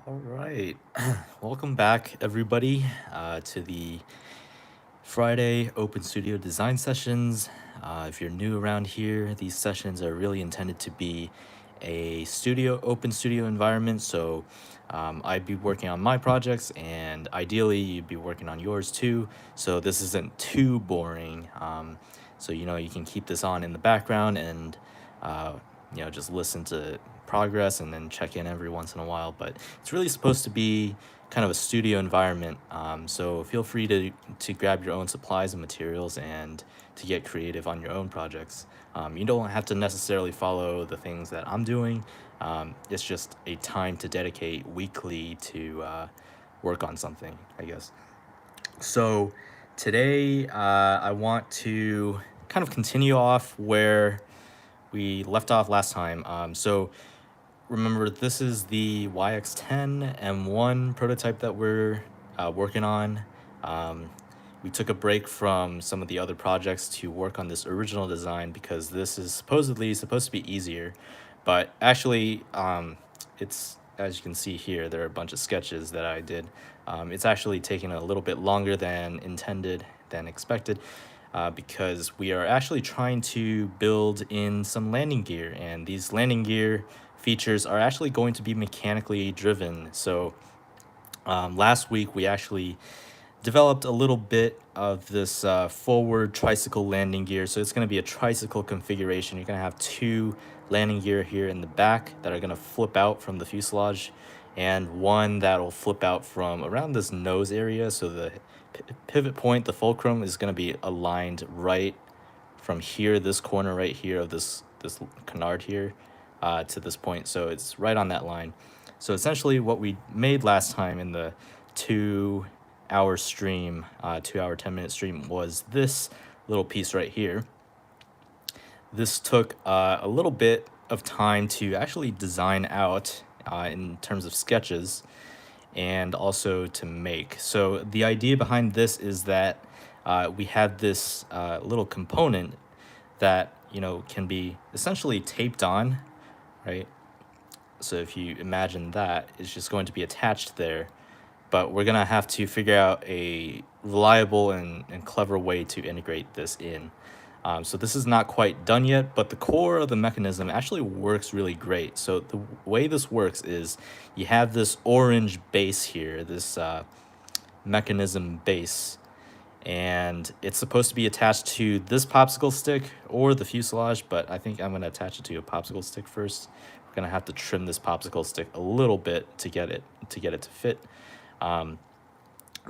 All right. Welcome back, everybody, to the Friday Open Studio Design Sessions. If you're new around here, these sessions are really intended to be a open studio environment. So I'd be working on my projects, and ideally, you'd be working on yours too. So this isn't too boring. So, you can keep this on in the background and uh, just listen to progress and then check in every once in a while. But it's really supposed to be kind of a studio environment. So feel free to grab your own supplies and materials and to get creative on your own projects. You don't have to necessarily follow the things that I'm doing. It's just a time to dedicate weekly to work on something, I guess. So today, I want to kind of continue off where we left off last time. So remember, this is the YX10 M1 prototype that we're working on. Um, we took a break from some of the other projects to work on this original design because this is supposedly supposed to be easier, but actually, it's, as you can see here, there are a bunch of sketches that I did. It's actually taking a little bit longer than intended, than expected, because we are actually trying to build in some landing gear, and these landing gear features are actually going to be mechanically driven. So last week we actually developed a little bit of this forward tricycle landing gear. So it's going to be a tricycle configuration. You're going to have two landing gear here in the back that are going to flip out from the fuselage, and one that'll flip out from around this nose area. So the pivot point, the fulcrum, is going to be aligned right from here, this corner right here of this canard here, to this point. So it's right on that line. So essentially, what we made last time in the 2 hour stream, 2 hour 10-minute stream, was this little piece right here. This took a little bit of time to actually design out in terms of sketches and also to make. So the idea behind this is that we have this little component that can be essentially taped on, right? So if you imagine that, it's just going to be attached there, but we're gonna have to figure out a reliable and clever way to integrate this in. So this is not quite done yet, but the core of the mechanism actually works really great. So the way this works is you have this orange base here, this mechanism base, and it's supposed to be attached to this popsicle stick or the fuselage, but I think I'm going to attach it to a popsicle stick first. We're going to have to trim this popsicle stick a little bit to get it to fit. Um,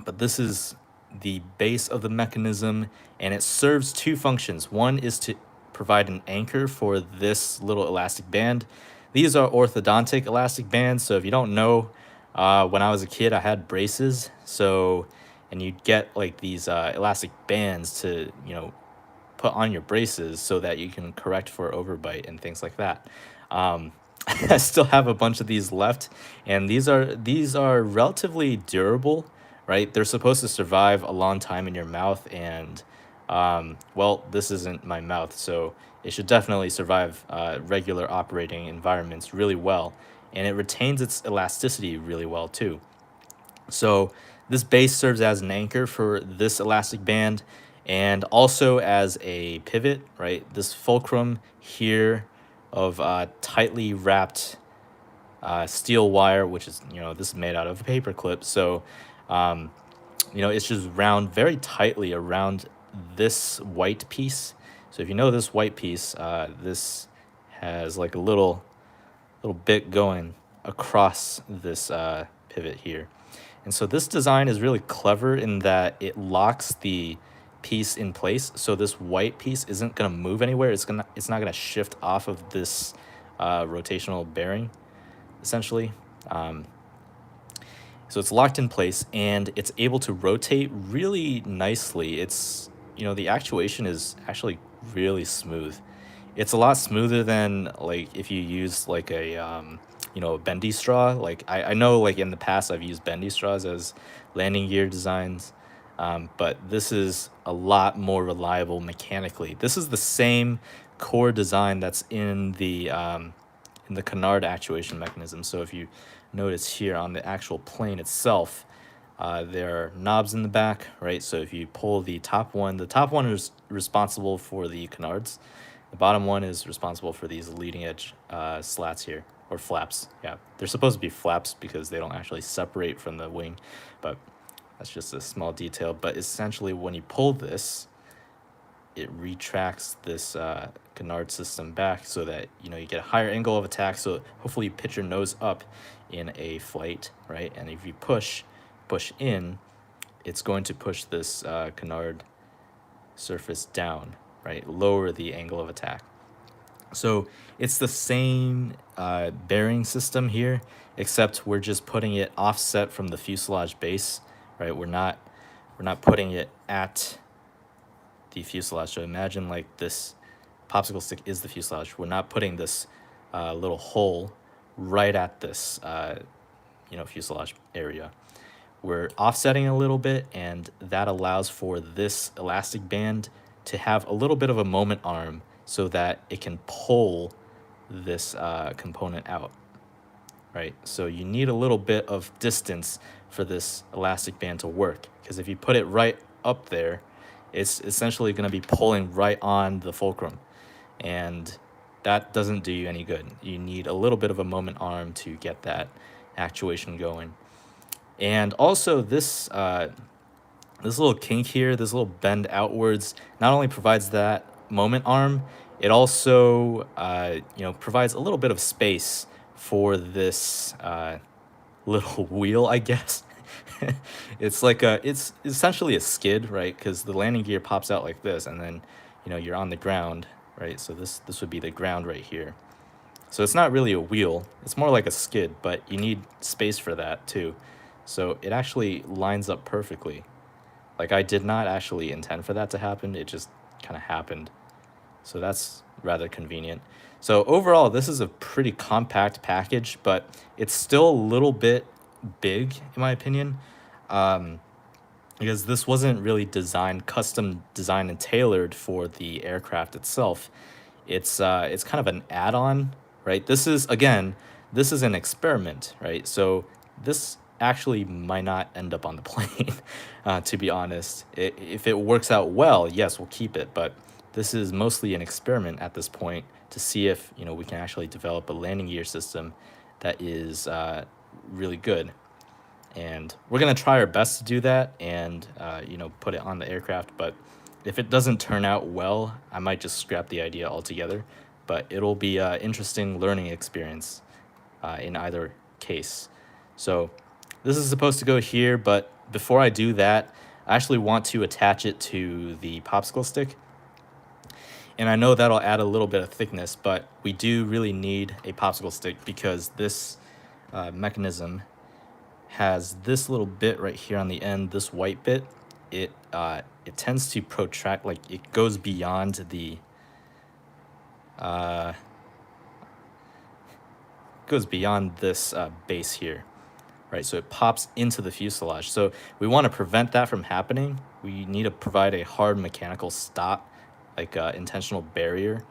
but this is the base of the mechanism, and it serves two functions. One is to provide an anchor for this little elastic band. These are orthodontic elastic bands, so if you don't know, when I was a kid, I had braces. So, and you'd get like these elastic bands to, put on your braces so that you can correct for overbite and things like that. I still have a bunch of these left, and these are relatively durable, right? They're supposed to survive a long time in your mouth, and well, this isn't my mouth, so it should definitely survive regular operating environments really well, and it retains its elasticity really well too. So this base serves as an anchor for this elastic band and also as a pivot, right? This fulcrum here of tightly wrapped steel wire, which is, this is made out of a paper clip. So, um, it's just round very tightly around this white piece. So if you know this white piece, this has like a little bit going across this pivot here. And so this design is really clever in that it locks the piece in place. So this white piece isn't going to move anywhere. It's not going to shift off of this rotational bearing, essentially. Um, so it's locked in place and it's able to rotate really nicely. The actuation is actually really smooth. It's a lot smoother than like if you use like a bendy straw. Like I know like in the past I've used bendy straws as landing gear designs, but this is a lot more reliable mechanically. This is the same core design that's in in the canard actuation mechanism. So if you notice here on the actual plane itself, there are knobs in the back, right? So if you pull the top one is responsible for the canards. The bottom one is responsible for these leading edge slats here, or flaps. Yeah, they're supposed to be flaps because they don't actually separate from the wing, but that's just a small detail. But essentially, when you pull this, it retracts this canard system back so that you get a higher angle of attack. So hopefully you pitch your nose up in a flight, right? And if you push in, it's going to push this canard surface down, right? Lower the angle of attack. So it's the same bearing system here, except we're just putting it offset from the fuselage base, right? We're not putting it at the fuselage. So imagine like this popsicle stick is the fuselage. We're not putting this little hole right at this fuselage area. We're offsetting a little bit, and that allows for this elastic band to have a little bit of a moment arm so that it can pull this component out, right? So you need a little bit of distance for this elastic band to work, because if you put it right up there, it's essentially going to be pulling right on the fulcrum, and that doesn't do you any good. You need a little bit of a moment arm to get that actuation going. And also this this little kink here, this little bend outwards, not only provides that moment arm, it also provides a little bit of space for this little wheel, I guess. It's essentially a skid, right? Because the landing gear pops out like this, and then you're on the ground, right? So this would be the ground right here. So it's not really a wheel, it's more like a skid, but you need space for that too. So it actually lines up perfectly. Like, I did not actually intend for that to happen, it just kind of happened. So that's rather convenient. So overall, this is a pretty compact package, but it's still a little bit big, in my opinion, because this wasn't really custom designed and tailored for the aircraft itself. It's kind of an add-on, right? This is an experiment, right? So this actually might not end up on the plane, to be honest. If it works out well, yes, we'll keep it, but this is mostly an experiment at this point to see if we can actually develop a landing gear system that is really good. And we're gonna try our best to do that and put it on the aircraft. But if it doesn't turn out well, I might just scrap the idea altogether. But it'll be an interesting learning experience in either case. So this is supposed to go here, but before I do that, I actually want to attach it to the popsicle stick. And I know that'll add a little bit of thickness, but we do really need a popsicle stick because this mechanism has this little bit right here on the end, this white bit. It tends to protract, like it goes beyond the this base here, right? So it pops into the fuselage. So we want to prevent that from happening. We need to provide a hard mechanical stop, like an intentional barrier.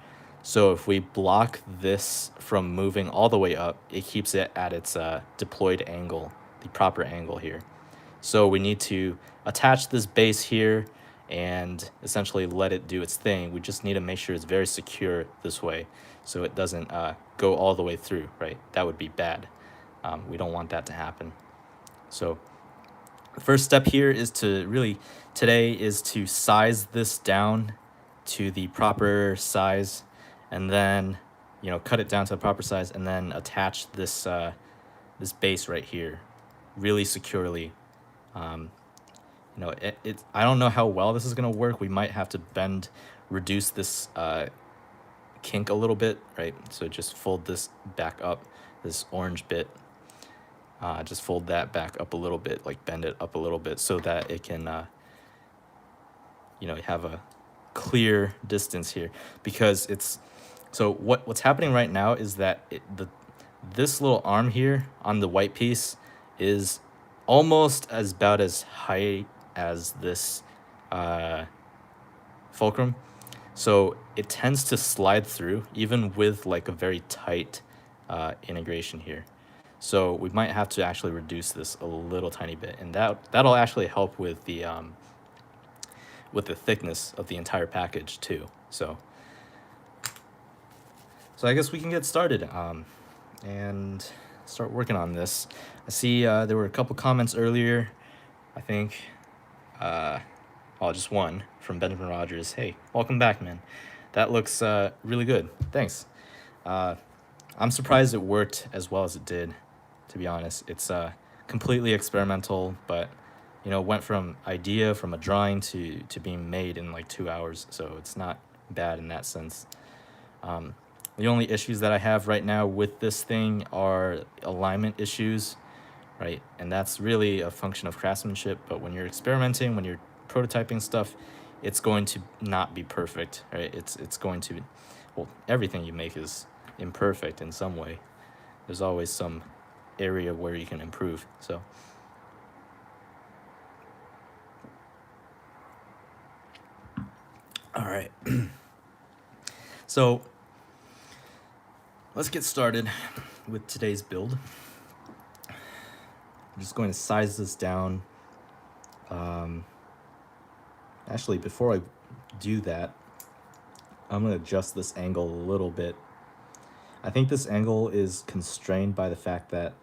So if we block this from moving all the way up, it keeps it at its deployed angle, the proper angle here. So we need to attach this base here and essentially let it do its thing. We just need to make sure it's very secure this way so it doesn't go all the way through, right? That would be bad. We don't want that to happen. So the first step here is to size this down to the proper size, and then cut it down to the proper size, and then attach this this base right here really securely. I don't know how well this is going to work. We might have to reduce this kink a little bit, right? So just fold this back up, this orange bit, just fold that back up a little bit, like bend it up a little bit so that it can have a clear distance here. Because what's happening right now is that this little arm here on the white piece is almost about as high as this fulcrum. So it tends to slide through even with like a very tight integration here. So we might have to actually reduce this a little tiny bit, and that'll actually help with the thickness of the entire package too. So I guess we can get started and start working on this. I see there were a couple comments earlier. I think, just one from Benjamin Rogers. Hey, welcome back, man. That looks really good. Thanks. I'm surprised it worked as well as it did, to be honest. It's completely experimental, but went from idea, from a drawing to being made in like 2 hours. So it's not bad in that sense. The only issues that I have right now with this thing are alignment issues, right? And that's really a function of craftsmanship. But when you're experimenting, when you're prototyping stuff, it's going to not be perfect, right? It's going to, well, everything you make is imperfect in some way. There's always some area where you can improve. So all right. So let's get started with today's build. I'm just going to size this down. Actually, before I do that, I'm going to adjust this angle a little bit. I think this angle is constrained by the fact that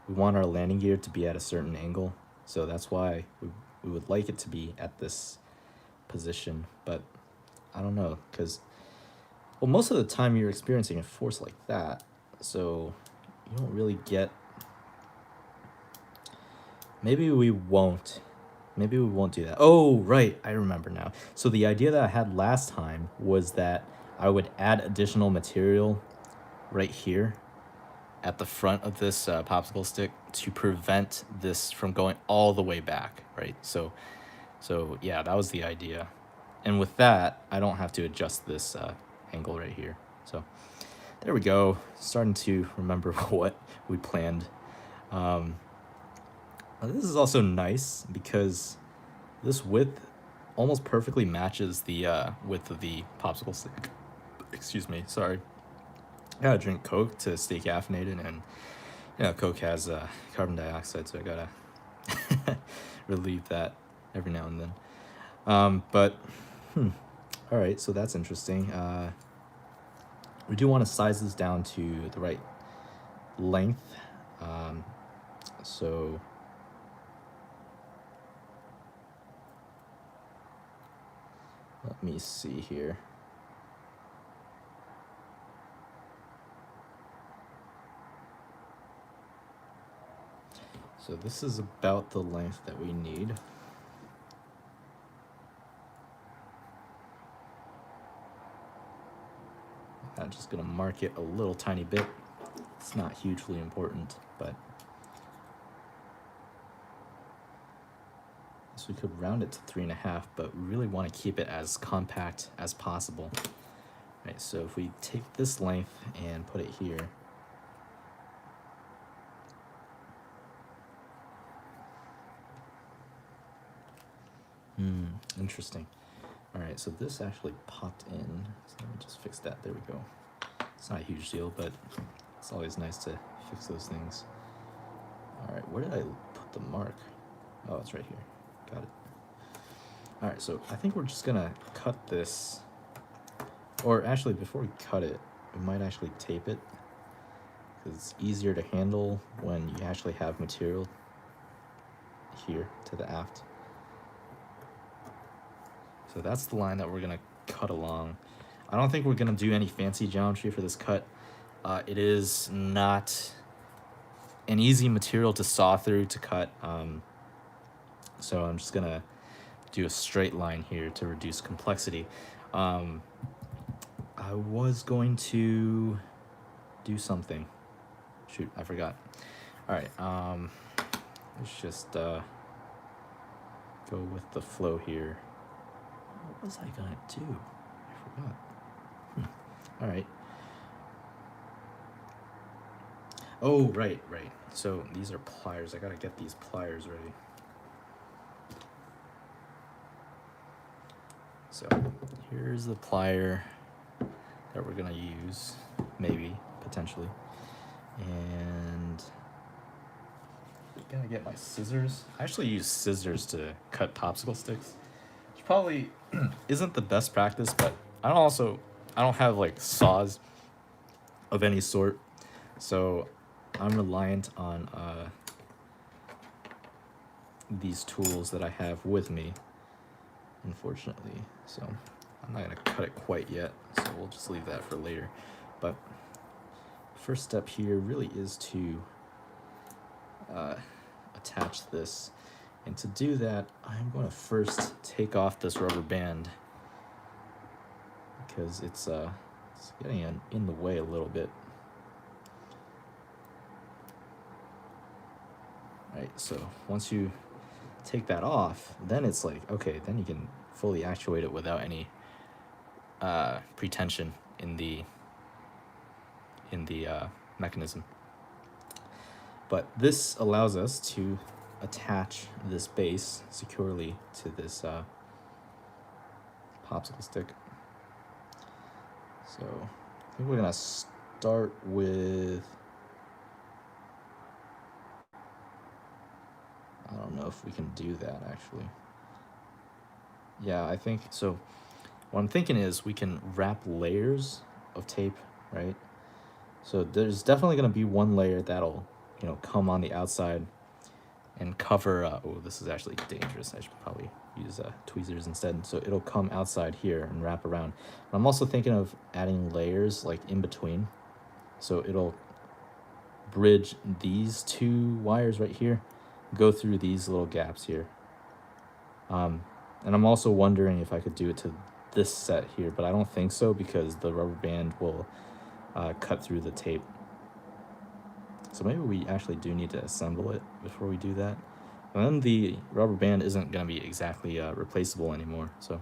we want our landing gear to be at a certain angle. So that's why we would like it to be at this position. But I don't know, because, well, most of the time you're experiencing a force like that. So you don't really get... Maybe we won't do that. Oh, right, I remember now. So the idea that I had last time was that I would add additional material right here at the front of this popsicle stick to prevent this from going all the way back, right? So yeah, that was the idea. And with that, I don't have to adjust this angle right here. So there we go. Starting to remember what we planned. This is also nice because this width almost perfectly matches the width of the popsicle stick. Excuse me, sorry. I gotta drink Coke to stay caffeinated, and Coke has carbon dioxide, so I gotta relieve that every now and then. All right, so that's interesting. We do want to size this down to the right length. So let me see here. So this is about the length that we need. I'm just gonna mark it a little tiny bit. It's not hugely important, but so we could round it to 3.5, but we really want to keep it as compact as possible. Right, so if we take this length and put it here, interesting. All right, so this actually popped in. So let me just fix that. There we go. It's not a huge deal, but it's always nice to fix those things. All right, where did I put the mark? Oh, it's right here. Got it. All right, so I think we're just gonna cut this, or actually before we cut it, we might actually tape it because it's easier to handle when you actually have material here to the aft. So that's the line that we're gonna cut along. I don't think we're gonna do any fancy geometry for this cut. It is not an easy material to saw through to cut. So I'm just gonna do a straight line here to reduce complexity. I was going to do something. Shoot, I forgot. All right, let's just go with the flow here. What was I gonna do? I forgot. All right. Oh, right. So these are pliers. I gotta get these pliers ready. So here's the plier that we're gonna use, maybe, potentially. And gotta get my scissors. I actually use scissors to cut popsicle sticks, which probably isn't the best practice, but I don't have like saws of any sort, so I'm reliant on these tools that I have with me, unfortunately. So I'm not gonna cut it quite yet, so we'll just leave that for later. But first step here really is to attach this. And to do that, I'm going to first take off this rubber band because it's getting in the way a little bit. Right, so once you take that off, then it's like, okay, then you can fully actuate it without any pretension in the mechanism. But this allows us to attach this base securely to this popsicle stick. So I think we're gonna start with, I don't know if we can do that actually. Yeah, I think so. What I'm thinking is we can wrap layers of tape, right? So there's definitely gonna be one layer that'll, come on the outside and cover. Oh, this is actually dangerous. I should probably use tweezers instead. So it'll come outside here and wrap around. I'm also thinking of adding layers like in between, so it'll bridge these two wires right here, go through these little gaps here. And I'm also wondering if I could do it to this set here, but I don't think so because the rubber band will cut through the tape. So maybe we actually do need to assemble it before we do that. And then the rubber band isn't going to be exactly replaceable anymore. So,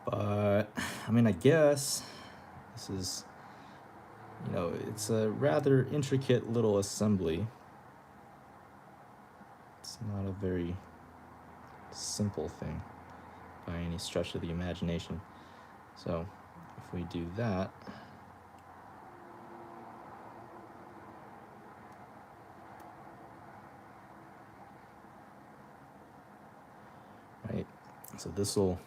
but I mean, I guess this is, it's a rather intricate little assembly. It's not a very simple thing by any stretch of the imagination. So if we do that, right, so this will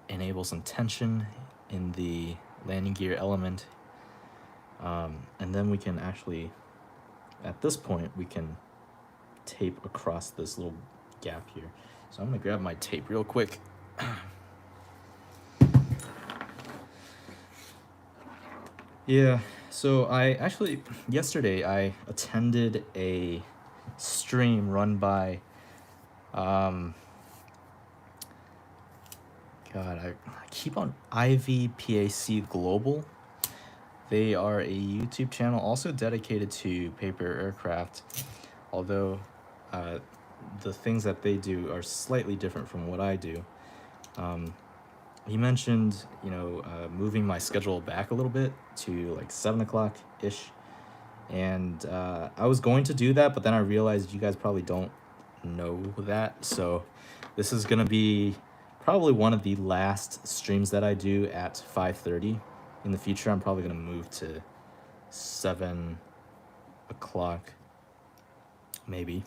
enable some tension in the landing gear element, and then we can actually, at this point, we can tape across this little gap here. So I'm gonna grab my tape real quick. Yeah, so yesterday I attended a stream run by, I keep on IVPAC Global. They are a YouTube channel also dedicated to paper aircraft, although the things that they do are slightly different from what I do. He mentioned, moving my schedule back a little bit to like 7 o'clock ish. And I was going to do that, but then I realized you guys probably don't know that. So this is going to be probably one of the last streams that I do at 5:30. In the future, I'm probably going to move to 7 o'clock, maybe,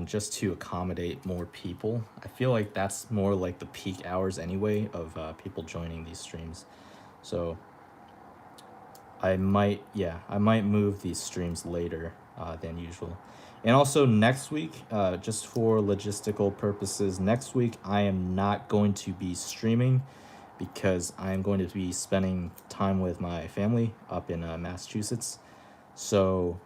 just to accommodate more people. I feel like that's more like the peak hours anyway of people joining these streams. So I might move these streams later than usual. And also next week, just for logistical purposes, next week I am not going to be streaming because I am going to be spending time with my family up in Massachusetts. So,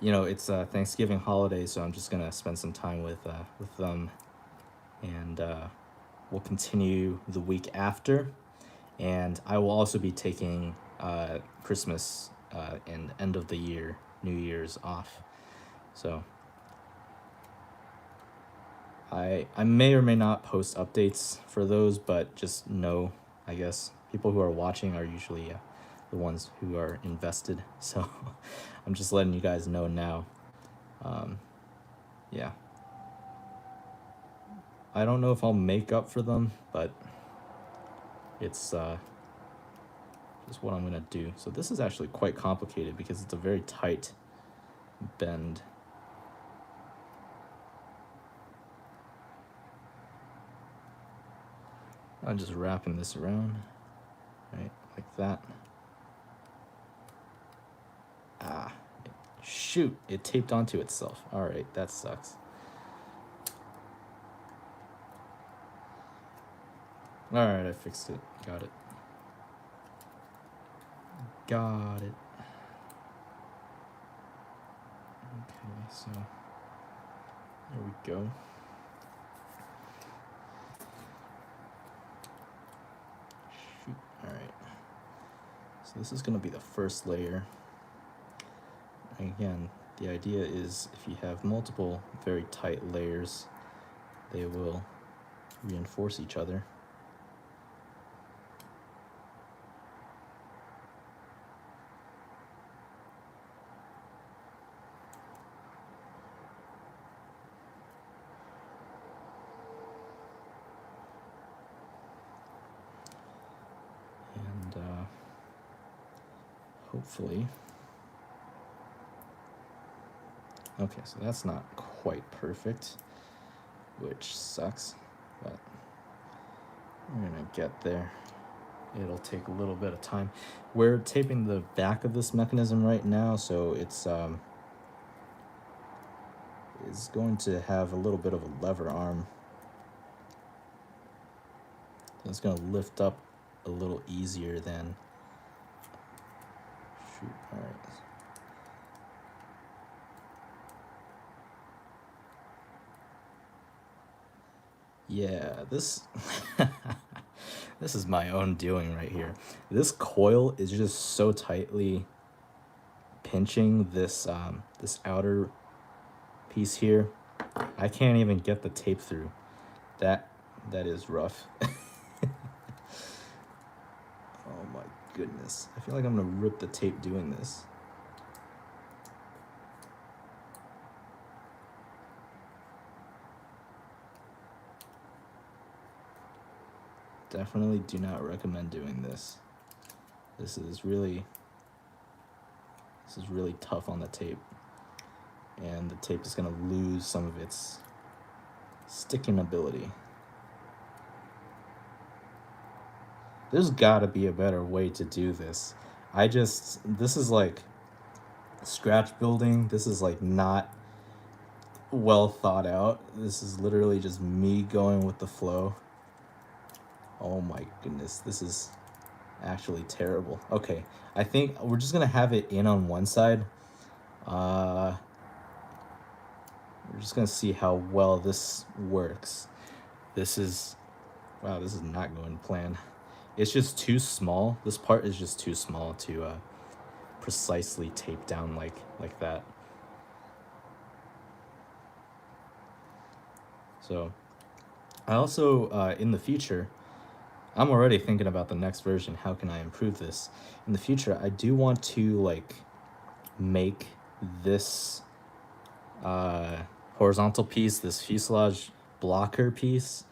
it's a Thanksgiving holiday, so I'm just gonna spend some time with them, and we'll continue the week after. And I will also be taking Christmas and end of the year, New Year's off. So I may or may not post updates for those, but just know, I guess, people who are watching are usually the ones who are invested. So I'm just letting you guys know now. Yeah. I don't know if I'll make up for them, but it's is what I'm gonna do. So this is actually quite complicated because it's a very tight bend. I'm just wrapping this around, right, like that. Ah, shoot, it taped onto itself. All right, that sucks. All right, I fixed it. Got it. Got it. Okay, so there we go. Shoot. All right. So this is going to be the first layer. Again, the idea is if you have multiple very tight layers, they will reinforce each other. And hopefully, okay, so that's not quite perfect, which sucks, but we're gonna get there. It'll take a little bit of time. We're taping the back of this mechanism right now, so it's going to have a little bit of a lever arm. So it's gonna lift up a little easier than, shoot, all right. Yeah, this this is my own doing right here. This coil is just so tightly pinching this this outer piece here. I can't even get the tape through. That is rough. Oh my goodness. I feel like I'm gonna rip the tape doing this. Definitely do not recommend doing this. This is really tough on the tape. And the tape is gonna lose some of its sticking ability. There's gotta be a better way to do this. This is like scratch building. This is like not well thought out. This is literally just me going with the flow. Oh my goodness, this is actually terrible. Okay, I think we're just gonna have it in on one side. We're just gonna see how well this works. This is, wow, this is not going to plan. It's just too small. This part is just too small to precisely tape down like that. So I also, in the future, I'm already thinking about the next version. How can I improve this? In the future, I do want to like make this horizontal piece, this fuselage blocker piece,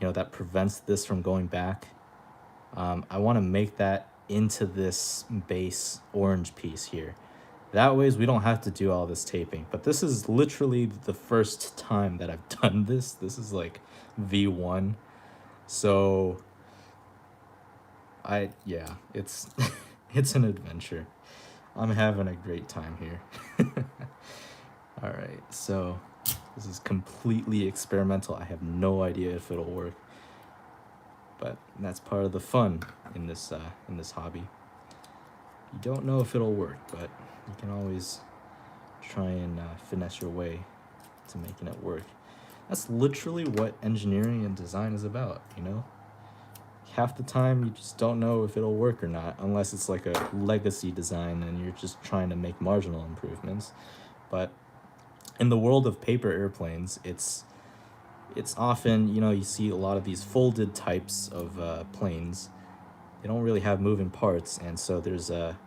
you know, that prevents this from going back. I want to make that into this base orange piece here. That way we don't have to do all this taping. But this is literally the first time that I've done this. This is like V1. So yeah, it's it's an adventure. I'm having a great time here. All right, so this is completely experimental. I have no idea if it'll work, but that's part of the fun in this hobby. You don't know if it'll work, but you can always try and finesse your way to making it work. That's literally what engineering and design is about, you know? Half the time you just don't know if it'll work or not, unless it's like a legacy design and you're just trying to make marginal improvements. But in the world of paper airplanes, it's often, you know, you see a lot of these folded types of planes. They don't really have moving parts, and so there's a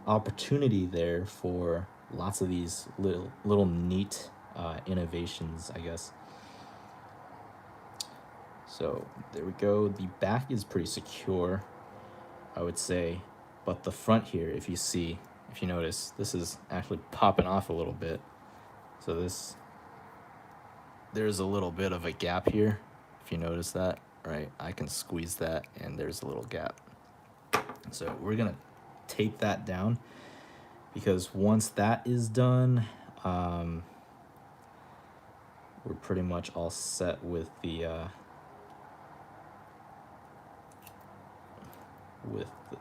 opportunity there for lots of these little neat innovations, I guess. So there we go. The back is pretty secure, I would say. But the front here, if you notice, this is actually popping off a little bit. So there's a little bit of a gap here, if you notice that, right? I can squeeze that and there's a little gap. So we're gonna tape that down, because once that is done, we're pretty much all set with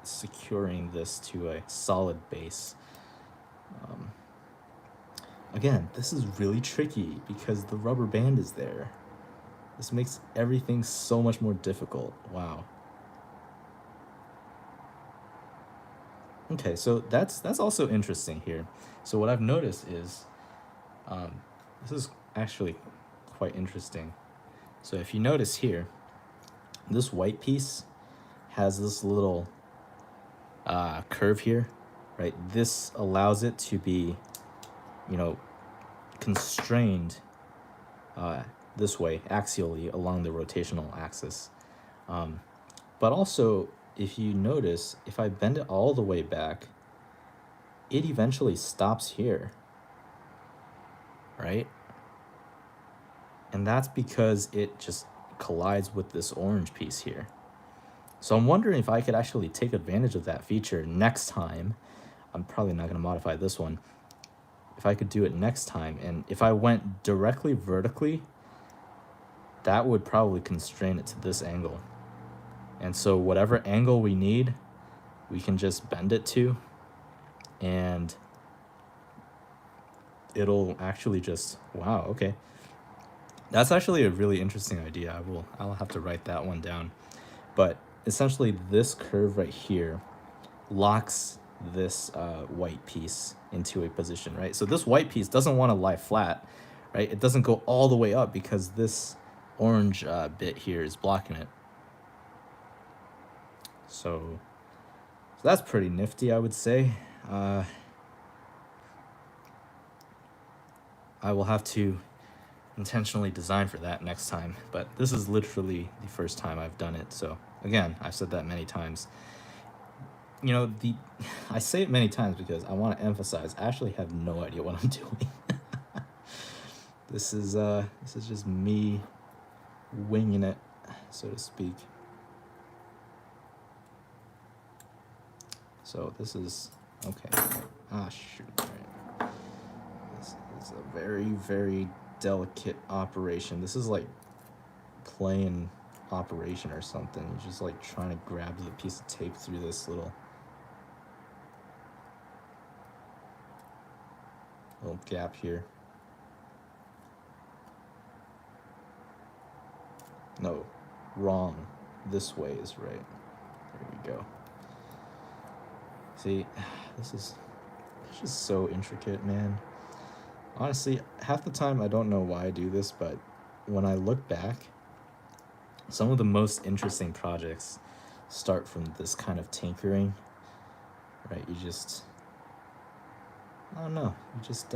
securing this to a solid base. Again, this is really tricky because the rubber band is there. This makes everything so much more difficult. Wow. Okay, so that's also interesting here. So what I've noticed is, this is actually quite interesting. So if you notice here, this white piece has this little curve here, right? This allows it to be, constrained this way, axially, along the rotational axis. But also, if you notice, if I bend it all the way back, it eventually stops here, right? And that's because it just collides with this orange piece here. So I'm wondering if I could actually take advantage of that feature next time. I'm probably not going to modify this one. If I could do it next time, and if I went directly vertically, that would probably constrain it to this angle. And so whatever angle we need, we can just bend it to, and it'll actually just, wow, okay. That's actually a really interesting idea. I'll have to write that one down. But essentially this curve right here locks this white piece into a position, right? So this white piece doesn't want to lie flat, right? It doesn't go all the way up because this orange bit here is blocking it. So that's pretty nifty, I would say. I will have to intentionally design for that next time, but this is literally the first time I've done it. So again, I've said that many times. I say it many times because I want to emphasize I actually have no idea what I'm doing. This is just me winging it, so to speak. So this is okay. Shoot. Right. This is a very, very delicate operation. This is like playing Operation or something. You're just like trying to grab the piece of tape through this little gap here. No, wrong. This way is right. There we go. See, it's just so intricate, man. Honestly, half the time I don't know why I do this, but when I look back, some of the most interesting projects start from this kind of tinkering, right? I don't know, you just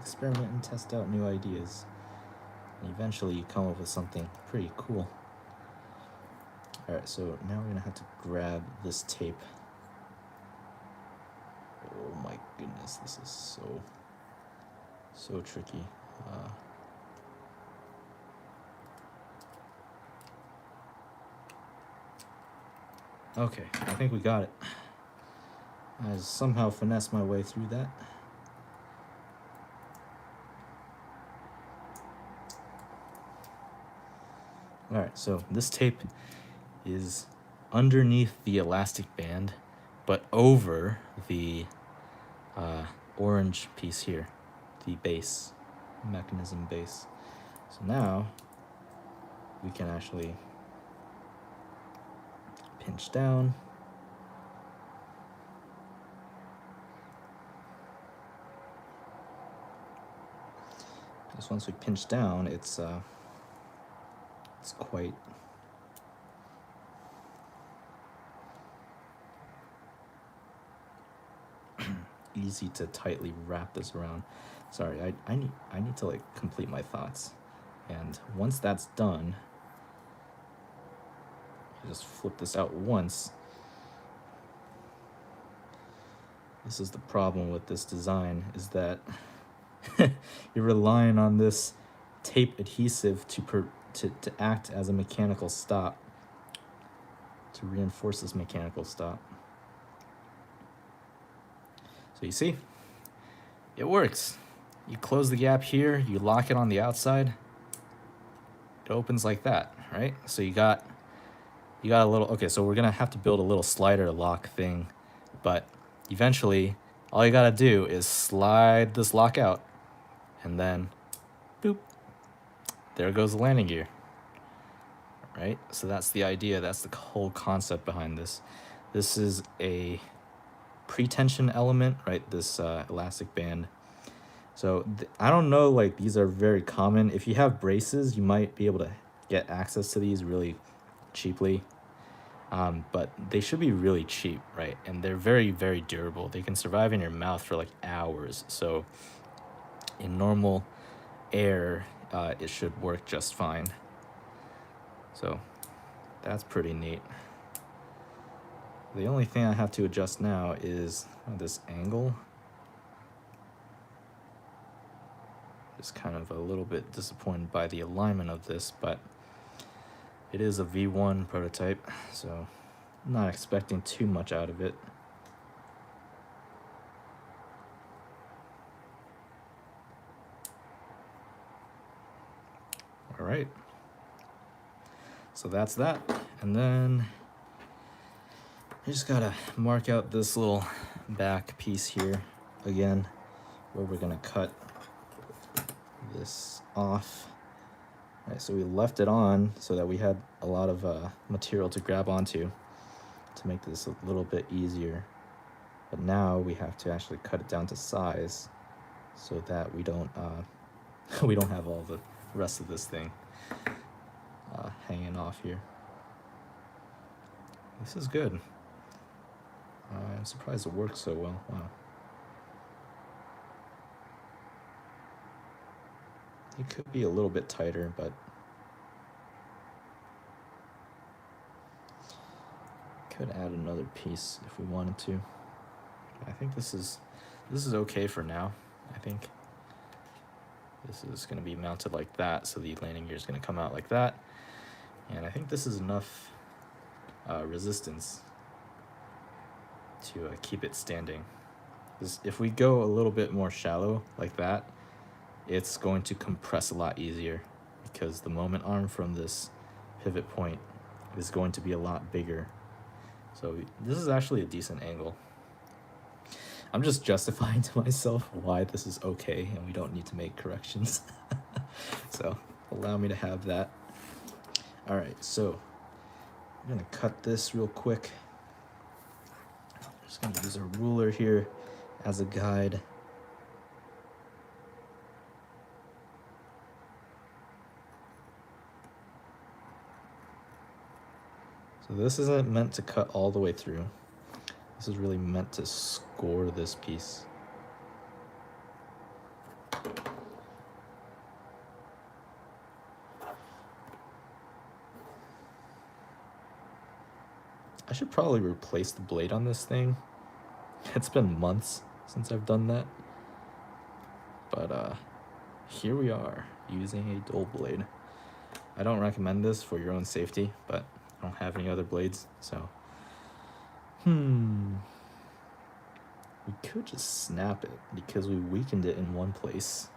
experiment and test out new ideas, and eventually you come up with something pretty cool. Alright, so now we're gonna have to grab this tape. Oh my goodness, this is so tricky. Okay, I think we got it. I somehow finessed my way through that. Alright, so this tape is underneath the elastic band, but over the orange piece here, the base, mechanism base. So now we can actually pinch down. Because once we pinch down, it's quite easy to tightly wrap this around. Sorry, I need to like complete my thoughts. And once that's done, I just flip this out once. This is the problem with this design, is that you're relying on this tape adhesive to act as a mechanical stop, to reinforce this mechanical stop. So you see, it works. You close the gap here, you lock it on the outside, it opens like that, right? So you got a little, okay, so we're gonna have to build a little slider lock thing, but eventually all you gotta do is slide this lock out, and then boop, there goes the landing gear, right? So that's the idea, that's the whole concept behind this. This is a pre-tension element, right? This elastic band. So I don't know, like, these are very common. If you have braces, you might be able to get access to these really cheaply. But they should be really cheap, right? And they're very, very durable. They can survive in your mouth for like hours. So in normal air, it should work just fine. So that's pretty neat. The only thing I have to adjust now is this angle. Just kind of a little bit disappointed by the alignment of this, but it is a V1 prototype, so I'm not expecting too much out of it. All right. So that's that. And then I just gotta mark out this little back piece here again, where we're gonna cut this off. All right, so we left it on so that we had a lot of material to grab onto to make this a little bit easier. But now we have to actually cut it down to size so that we don't we don't have all the rest of this thing hanging off here. This is good. I'm surprised it works so well. Wow. It could be a little bit tighter, but could add another piece if we wanted to. I think this is okay for now. I think this is going to be mounted like that, so the landing gear is going to come out like that. And I think this is enough resistance to keep it standing. If we go a little bit more shallow like that, it's going to compress a lot easier because the moment arm from this pivot point is going to be a lot bigger. So this is actually a decent angle. I'm just justifying to myself why this is okay and we don't need to make corrections. So allow me to have that. All right, so I'm gonna cut this real quick. I'm just gonna use a ruler here as a guide. So this isn't meant to cut all the way through. This is really meant to score this piece. I should probably replace the blade on this thing. It's been months since I've done that. But here we are, using a dull blade. I don't recommend this for your own safety, but I don't have any other blades, so. We could just snap it because we weakened it in one place.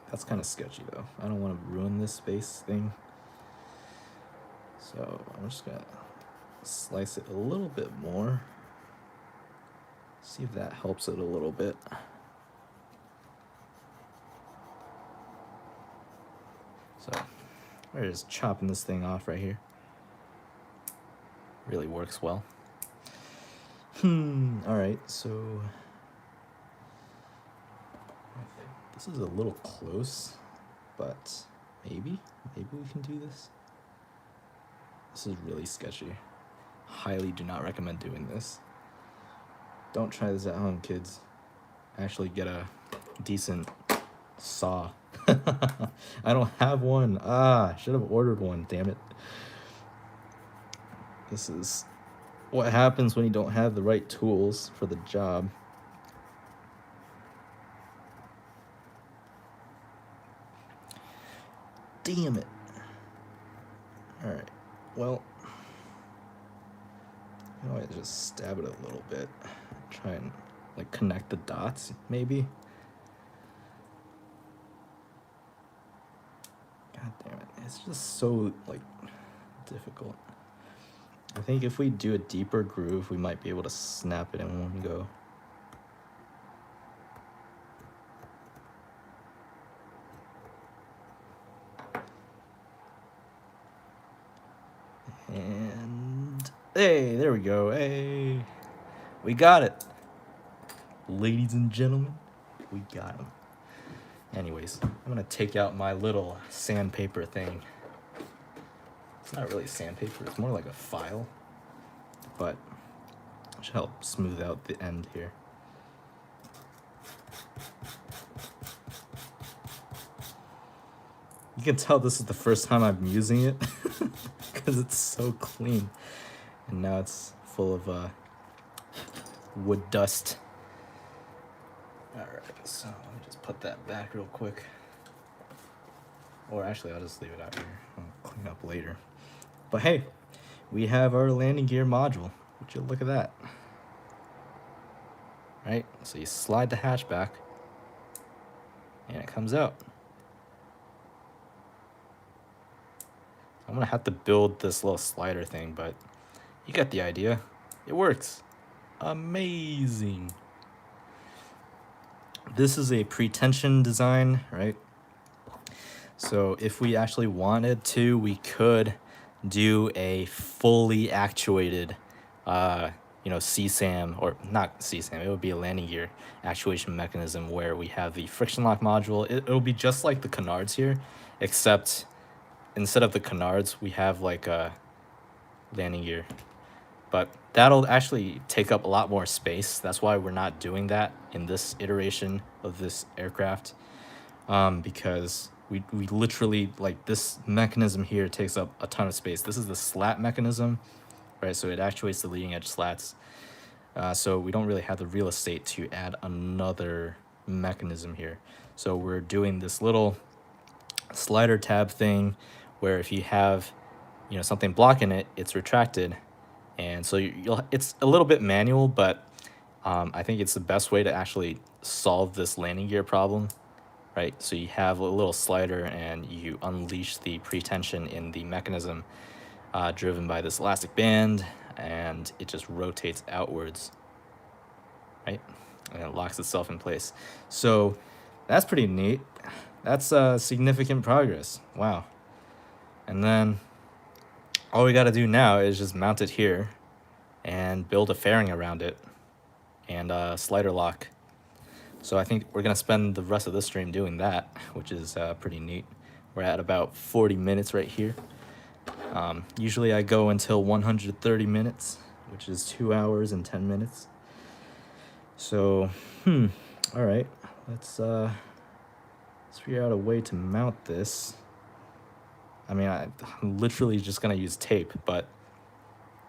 That's kind of sketchy though. I don't want to ruin this space thing. So I'm just gonna slice it a little bit more. See if that helps it a little bit. So we're just chopping this thing off right here. Really works well. All right, so this is a little close, but maybe we can do this. This is really sketchy. Highly do not recommend doing this. Don't try this at home, kids. Actually get a decent saw. I don't have one. I should have ordered one, damn it. This is what happens when you don't have the right tools for the job. Damn it. Alright, well, you know, I just stab it a little bit. Try and like connect the dots, maybe. God damn it. It's just so like difficult. I think if we do a deeper groove, we might be able to snap it in one go. And hey, there we go. Hey, we got it. Ladies and gentlemen, we got him. Anyways, I'm gonna take out my little sandpaper thing. It's not really sandpaper, it's more like a file, but it should help smooth out the end here. You can tell this is the first time I'm using it because it's so clean. And now it's full of wood dust. Alright, so let me just put that back real quick. Or actually, I'll just leave it out here. I'll clean up later. But hey, we have our landing gear module. Would you look at that? Right, so you slide the hatch back, and it comes out. I'm gonna have to build this little slider thing, but you get the idea. It works. Amazing. This is a pre-tension design, right? So if we actually wanted to, we could do a fully actuated, CSAM, or not CSAM, it would be a landing gear actuation mechanism where we have the friction lock module. It'll be just like the canards here, except instead of the canards, we have like a landing gear. But that'll actually take up a lot more space. That's why we're not doing that in this iteration of this aircraft, because we literally, like, this mechanism here takes up a ton of space. This is the slat mechanism, right? So it actuates the leading edge slats. So we don't really have the real estate to add another mechanism here. So we're doing this little slider tab thing where if you have, something blocking it, it's retracted. And so it's a little bit manual, but I think it's the best way to actually solve this landing gear problem, right? So you have a little slider and you unleash the pretension in the mechanism driven by this elastic band, and it just rotates outwards, right? And it locks itself in place. So that's pretty neat. That's significant progress. Wow. And then all we got to do now is just mount it here and build a fairing around it and slider lock. So I think we're going to spend the rest of this stream doing that, which is pretty neat. We're at about 40 minutes right here. Usually I go until 130 minutes, which is 2 hours and 10 minutes. So, all right, let's figure out a way to mount this. I mean, I'm literally just gonna use tape, but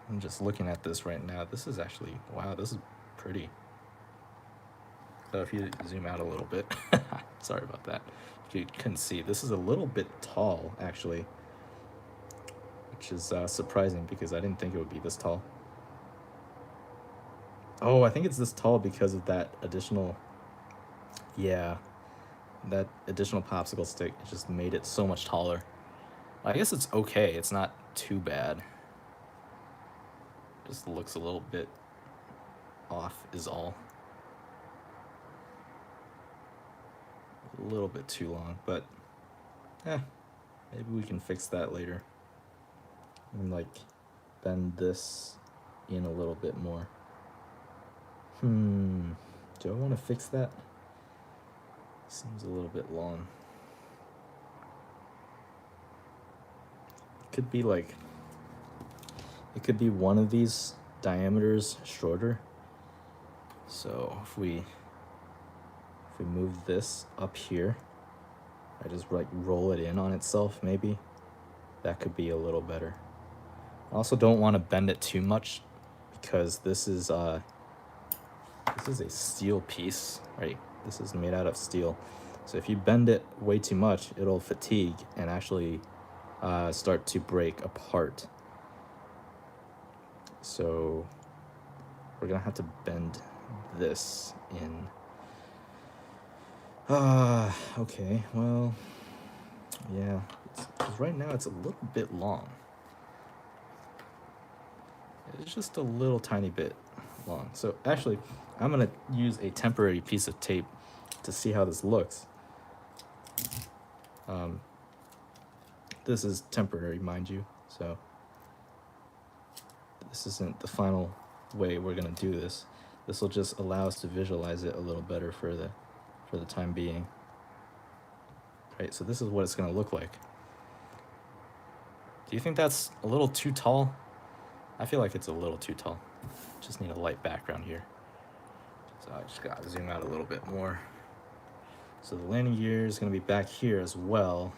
I'm just looking at this right now. This is actually, wow, this is pretty. So if you zoom out a little bit, sorry about that. If you couldn't see, this is a little bit tall, actually, which is surprising because I didn't think it would be this tall. Oh, I think it's this tall because of that additional, that additional popsicle stick. It just made it so much taller. I guess it's okay. It's not too bad. Just looks a little bit off is all. A little bit too long, but maybe we can fix that later. And like bend this in a little bit more. Do I want to fix that? Seems a little bit long. Could be like, it could be one of these diameters shorter. So if we move this up here, I just like roll it in on itself, maybe that could be a little better. I also don't want to bend it too much because this is a steel piece, right? This is made out of steel. So if you bend it way too much, it'll fatigue and actually start to break apart. So we're gonna have to bend this in. Okay, well, yeah, because right now it's a little bit long. It's just a little tiny bit long. So actually, I'm gonna use a temporary piece of tape to see how this looks. This is temporary, mind you, so this isn't the final way we're gonna do this. This will just allow us to visualize it a little better for the time being. Right, so this is what it's gonna look like. Do you think that's a little too tall? I feel like it's a little too tall. Just need a light background here. So I just gotta zoom out a little bit more. So the landing gear is gonna be back here as well.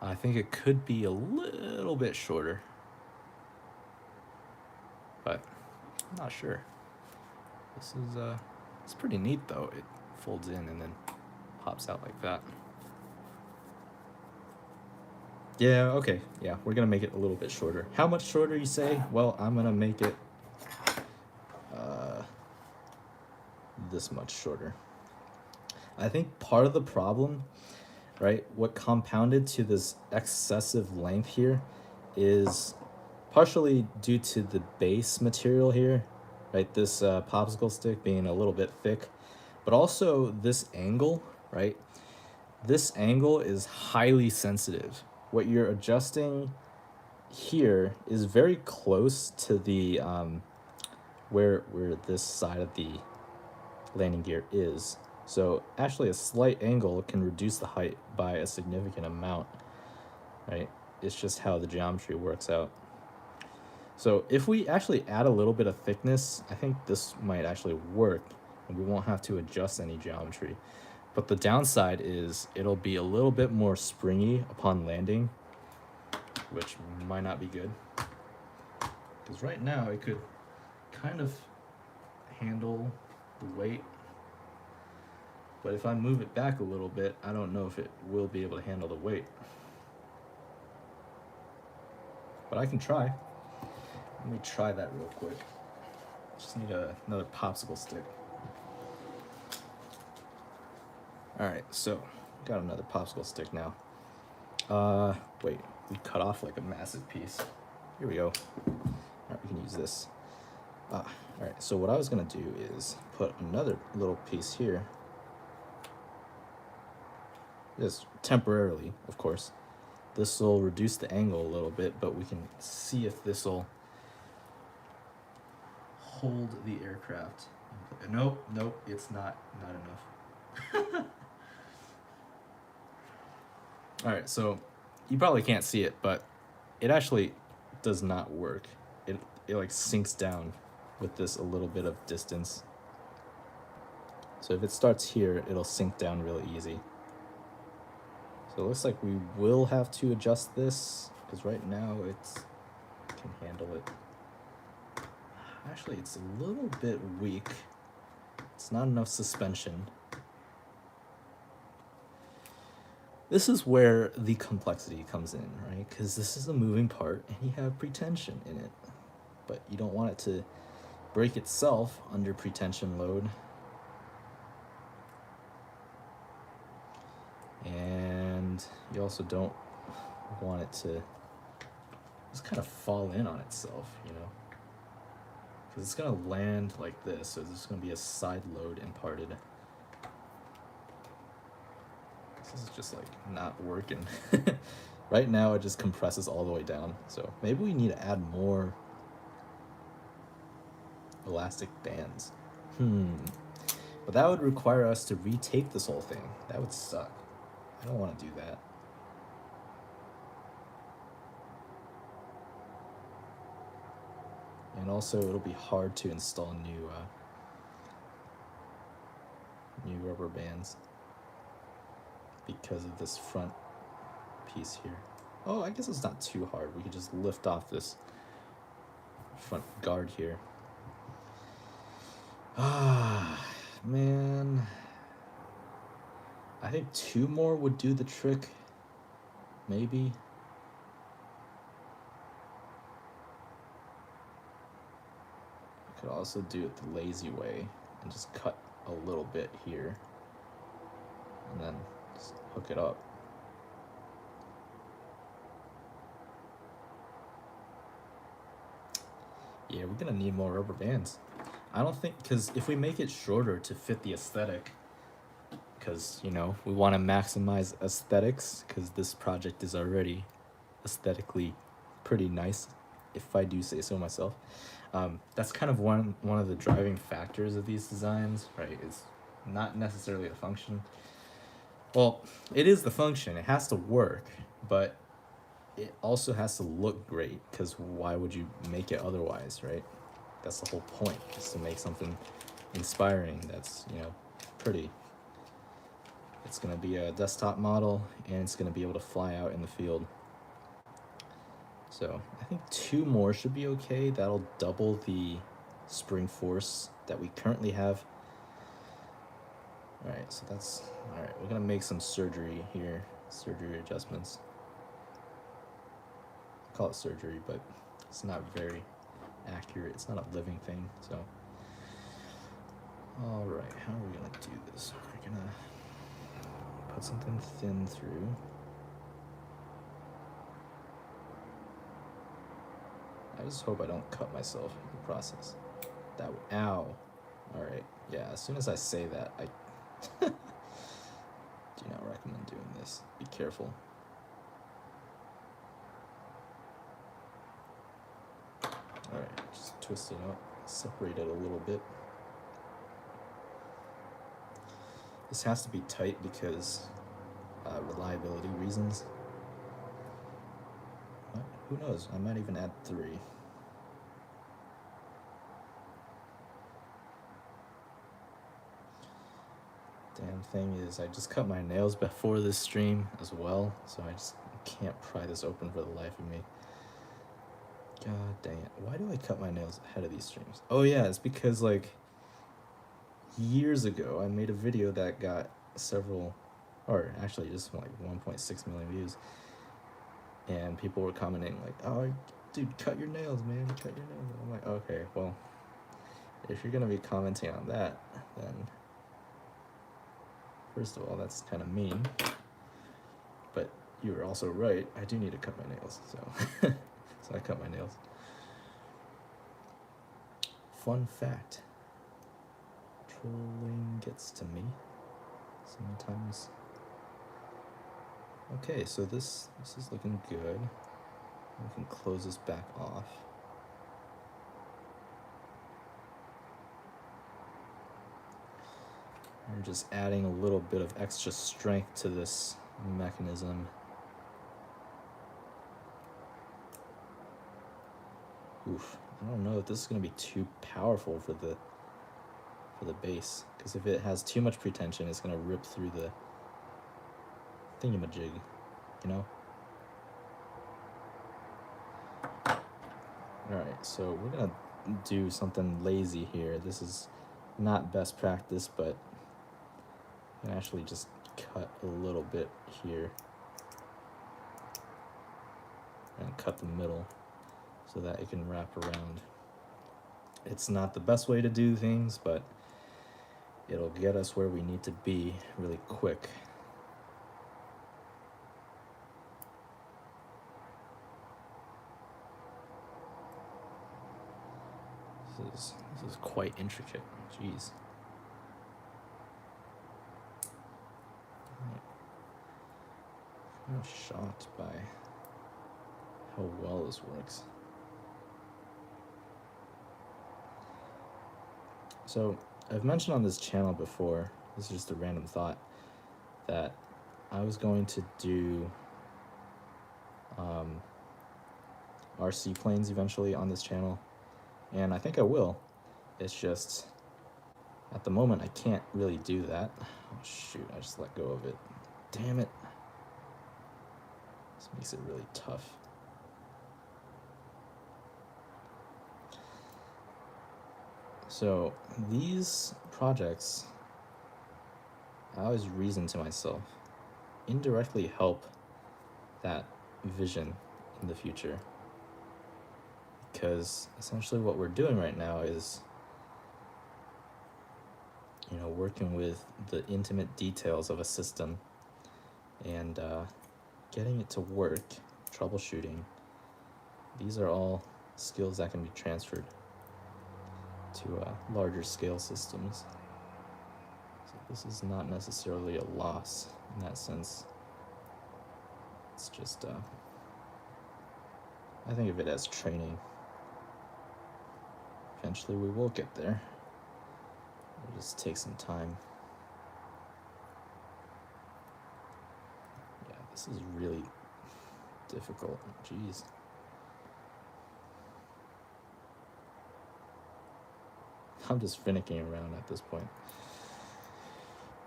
I think it could be a little bit shorter, but I'm not sure. This is it's pretty neat though. It folds in and then pops out like that. Yeah, okay. Yeah, we're gonna make it a little bit shorter. How much shorter, you say? Well, I'm gonna make it this much shorter. I think part of the problem, right, what compounded to this excessive length here is partially due to the base material here, right? This popsicle stick being a little bit thick, but also this angle, right? This angle is highly sensitive. What you're adjusting here is very close to the where this side of the landing gear is. So actually a slight angle can reduce the height by a significant amount, right? It's just how the geometry works out. So if we actually add a little bit of thickness, I think this might actually work and we won't have to adjust any geometry. But the downside is it'll be a little bit more springy upon landing, which might not be good. Because right now it could kind of handle the weight, but if I move it back a little bit, I don't know if it will be able to handle the weight. But I can try. Let me try that real quick. Just need another popsicle stick. Alright, so got another popsicle stick now. Wait, we cut off like a massive piece. Here we go. Alright, we can use this. Alright, so what I was gonna do is put another little piece here. Just temporarily, of course. This will reduce the angle a little bit, but we can see if this will hold the aircraft. Nope, it's not enough. Alright, so you probably can't see it, but it actually does not work. It like sinks down with this a little bit of distance. So if it starts here, it'll sink down really easy. So it looks like we will have to adjust this, because right now it can handle it. Actually, it's a little bit weak. It's not enough suspension. This is where the complexity comes in, right? Because this is a moving part and you have pretension in it. But you don't want it to break itself under pretension load. And you also don't want it to just kind of fall in on itself, you know? Because it's going to land like this, so there's going to be a side load imparted. This is just like not working. Right now it just compresses all the way down. So maybe we need to add more elastic bands. But that would require us to retake this whole thing. That would suck. I don't want to do that. And also it'll be hard to install new rubber bands because of this front piece here. Oh, I guess it's not too hard. We could just lift off this front guard here. Ah, man. I think 2 more would do the trick. Maybe. I could also do it the lazy way and just cut a little bit here. And then just hook it up. Yeah, we're gonna need more rubber bands. I don't think, because if we make it shorter to fit the aesthetic, because, you know, we want to maximize aesthetics, because this project is already aesthetically pretty nice, if I do say so myself. That's kind of one of the driving factors of these designs, right? It's not necessarily the function. Well, it is the function. It has to work, but it also has to look great, because why would you make it otherwise, right? That's the whole point, is to make something inspiring that's, you know, pretty. It's going to be a desktop model, and it's going to be able to fly out in the field. So I think 2 more should be okay. That'll double the spring force that we currently have. All right, so that's, all right, we're going to make some surgery here, surgery adjustments. I call it surgery, but it's not very accurate. It's not a living thing, so. All right, how are we going to do this? We're going to put something thin through. I just hope I don't cut myself in the process. That ow. All right. Yeah. As soon as I say that, I do not recommend doing this. Be careful. All right. Just twist it up. Separate it a little bit. This has to be tight because reliability reasons. Who knows? I might even add 3. Damn thing is, I just cut my nails before this stream as well, so I just can't pry this open for the life of me. God dang it. Why do I cut my nails ahead of these streams? Oh yeah, it's because, like, years ago, I made a video that got several, or actually just like 1.6 million views. And people were commenting like, oh, dude, cut your nails, man, cut your nails. I'm like, okay, well, if you're gonna be commenting on that, then first of all, that's kind of mean. But you were also right, I do need to cut my nails, so so I cut my nails. Fun fact, trolling gets to me sometimes. Okay, so this is looking good. We can close this back off. I'm just adding a little bit of extra strength to this mechanism. Oof, I don't know if this is gonna be too powerful for the base, because if it has too much pretension, it's gonna rip through the thingamajig, you know? Alright, so we're gonna do something lazy here. This is not best practice, but I can actually just cut a little bit here and cut the middle so that it can wrap around. It's not the best way to do things, but it'll get us where we need to be really quick. This is quite intricate. Jeez. I'm shocked by how well this works. So I've mentioned on this channel before, this is just a random thought, that I was going to do RC planes eventually on this channel, and I think I will. It's just, at the moment, I can't really do that. Oh shoot, I just let go of it. Damn it. This makes it really tough. So these projects, I always reason to myself, indirectly help that vision in the future. Because essentially what we're doing right now is, working with the intimate details of a system and getting it to work, troubleshooting. These are all skills that can be transferred to larger scale systems. So this is not necessarily a loss in that sense. It's just, I think of it as training. Eventually we will get there. It'll just take some time. Yeah, this is really difficult. Jeez. I'm just finicking around at this point.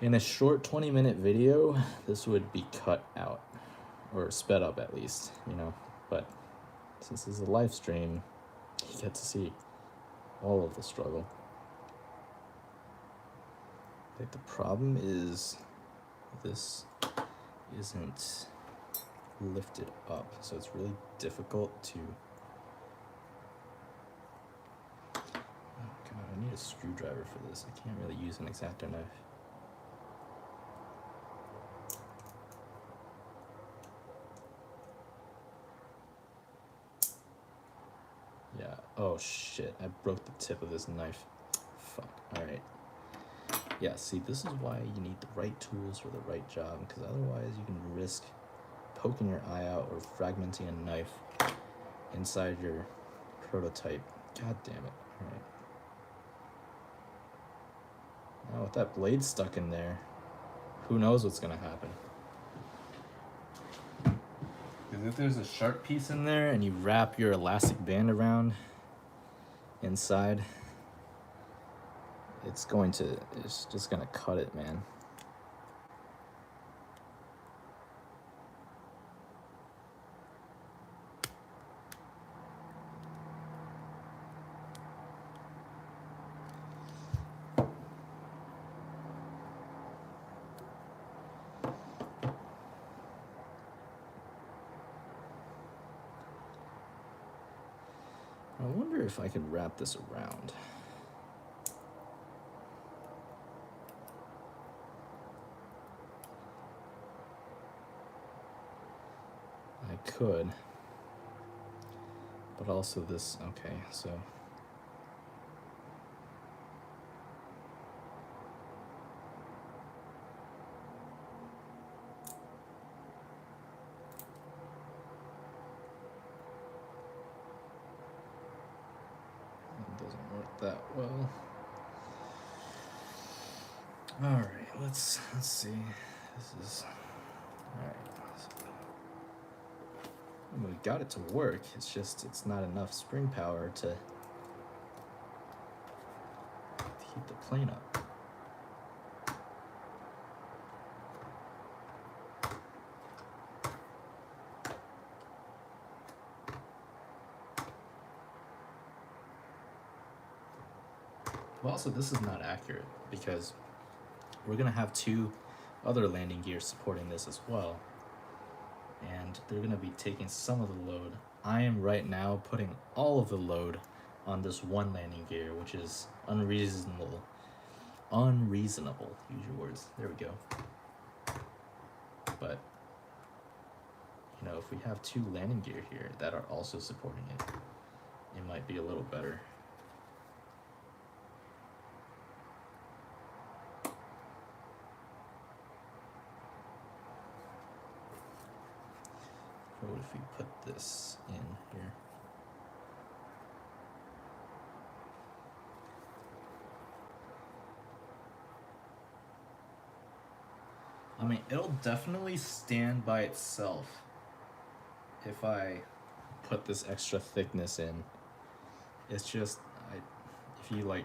In a short 20-minute video, this would be cut out, or sped up at least, but since this is a live stream, you get to see all of the struggle. I think the problem is this isn't lifted up, so it's really difficult to... Oh god, I need a screwdriver for this. I can't really use an X-Acto knife. Yeah, oh shit, I broke the tip of this knife. Fuck, alright. Yeah, see, this is why you need the right tools for the right job, because otherwise you can risk poking your eye out or fragmenting a knife inside your prototype. God damn it. Alright. Now with that blade stuck in there, who knows what's gonna happen. Because if there's a sharp piece in there and you wrap your elastic band around inside, it's just gonna cut it, man. I wonder if I could wrap this around. I could. But also this, okay, so. It doesn't work that well. All right, let's see. This is, all right. We got it to work. It's just, it's not enough spring power to keep the plane up. Well, also, this is not accurate because we're gonna have two other landing gears supporting this as well. And they're gonna be taking some of the load. I am right now putting all of the load on this one landing gear, which is unreasonable. Use your words. There we go. But, if we have two landing gear here that are also supporting it, it might be a little better. What if we put this in here? I mean, it'll definitely stand by itself if I put this extra thickness in. It's just, if you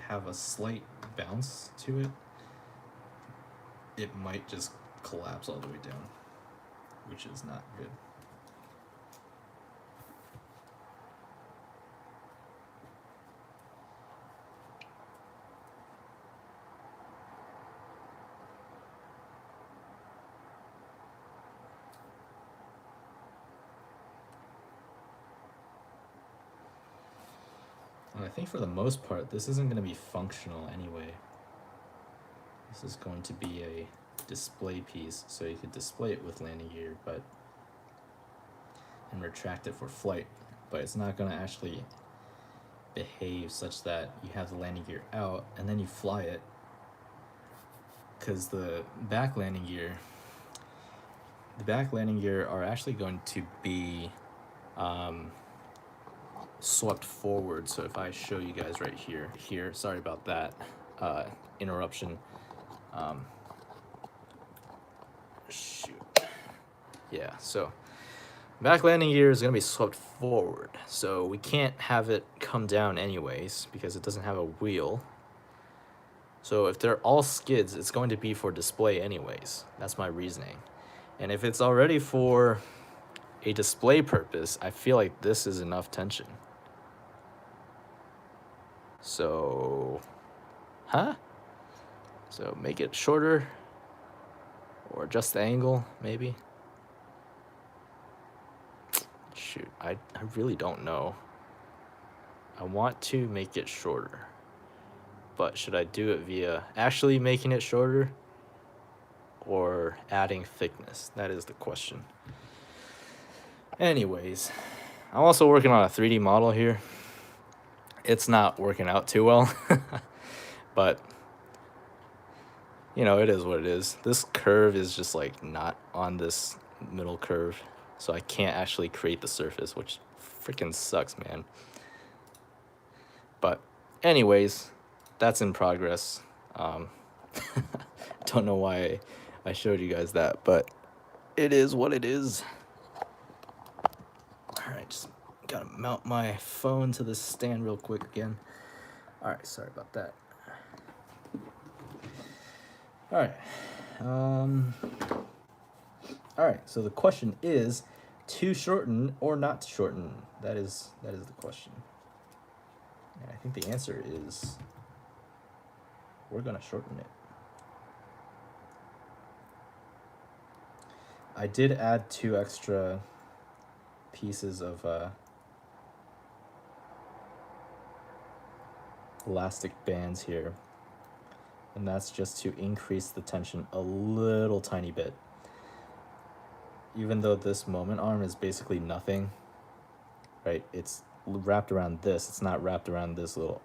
have a slight bounce to it, it might just collapse all the way down, which is not good. I think for the most part, this isn't going to be functional anyway. This is going to be a display piece, so you could display it with landing gear, and retract it for flight, but it's not going to actually behave such that you have the landing gear out and then you fly it, because the back landing gear are actually going to be swept forward. So if I show you guys right here, sorry about that interruption. Shoot. Yeah, so back landing gear is going to be swept forward, so we can't have it come down anyways because it doesn't have a wheel. So if they're all skids, it's going to be for display anyways. That's my reasoning. And if it's already for a display purpose, I feel like this is enough tension. So, so make it shorter or adjust the angle, maybe. Shoot, I really don't know. I want to make it shorter, but should I do it via actually making it shorter or adding thickness? That is the question. Anyways, I'm also working on a 3D model here. It's not working out too well, but you know, it is what it is. This curve is just like not on this middle curve, so I can't actually create the surface, which freaking sucks, man. But anyways, that's in progress. Don't know why I showed you guys that, but it is what it is. All right, just gotta mount my phone to this stand real quick again. All right, sorry about that. All right. All right, so the question is to shorten or not to shorten. That is the question. And I think the answer is we're gonna shorten it. I did add 2 extra pieces of elastic bands here, and that's just to increase the tension a little tiny bit. Even though this moment arm is basically nothing, right? It's wrapped around this. It's not wrapped around this little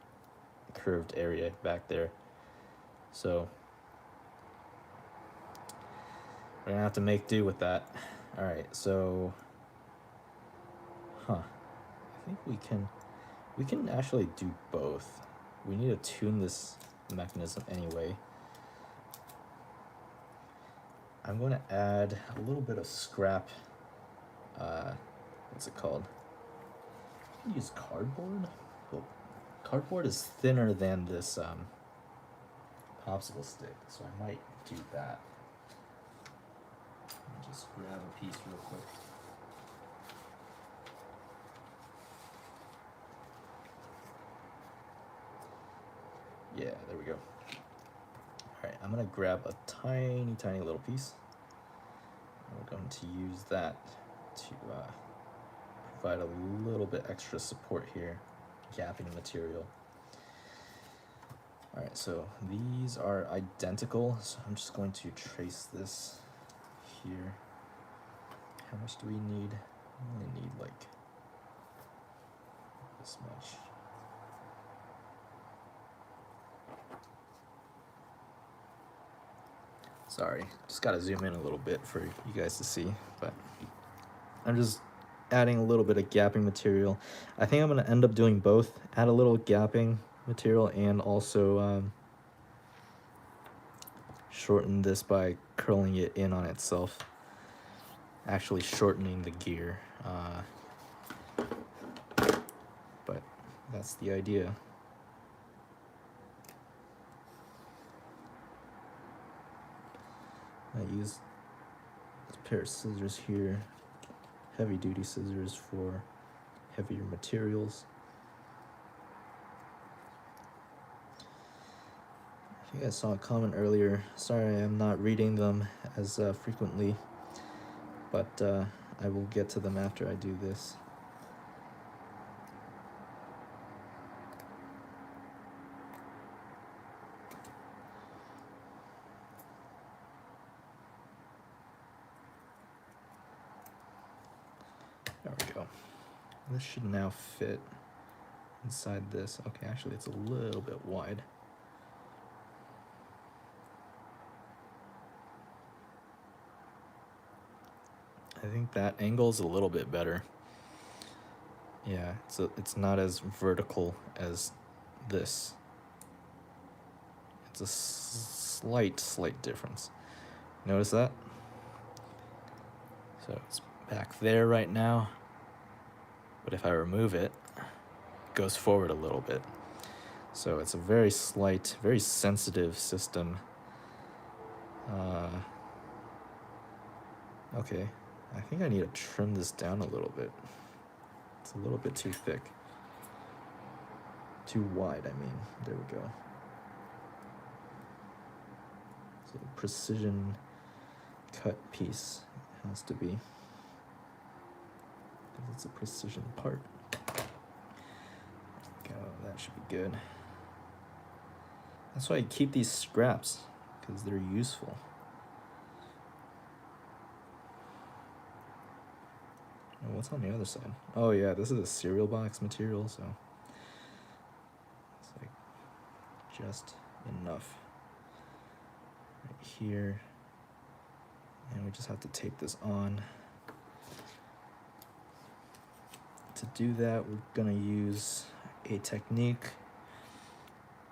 curved area back there. So we're gonna have to make do with that. All right, so, I think we can actually do both. We need to tune this mechanism anyway. I'm going to add a little bit of scrap, what's it called? Use cardboard? Well, cardboard is thinner than this popsicle stick, so I might do that. Let me just grab a piece real quick. Yeah, there we go. Alright, I'm gonna grab a tiny little piece. We're going to use that to provide a little bit extra support here, gapping material. Alright, so these are identical, so I'm just going to trace this here. How much do we need? We only need like this much. Sorry, just gotta zoom in a little bit for you guys to see, but I'm just adding a little bit of gapping material. I think I'm gonna end up doing both, add a little gapping material and also shorten this by curling it in on itself, actually shortening the gear. But that's the idea. I use a pair of scissors here, heavy duty scissors for heavier materials. I think I saw a comment earlier. Sorry, I'm not reading them as frequently, but I will get to them after I do this. This should now fit inside this. Okay, actually it's a little bit wide. I think that angle is a little bit better. Yeah, so it's not as vertical as this. It's a slight difference. Notice that? So it's back there right now, but if I remove it, it goes forward a little bit. So it's a very slight, very sensitive system. Okay, I think I need to trim this down a little bit. It's a little bit too thick. Too wide, I mean. There we go. So precision cut piece has to be, because it's a precision part. Go, that should be good. That's why I keep these scraps, because they're useful. And what's on the other side? Oh yeah, this is a cereal box material, so it's like just enough right here. And we just have to tape this on. To do that, we're gonna use a technique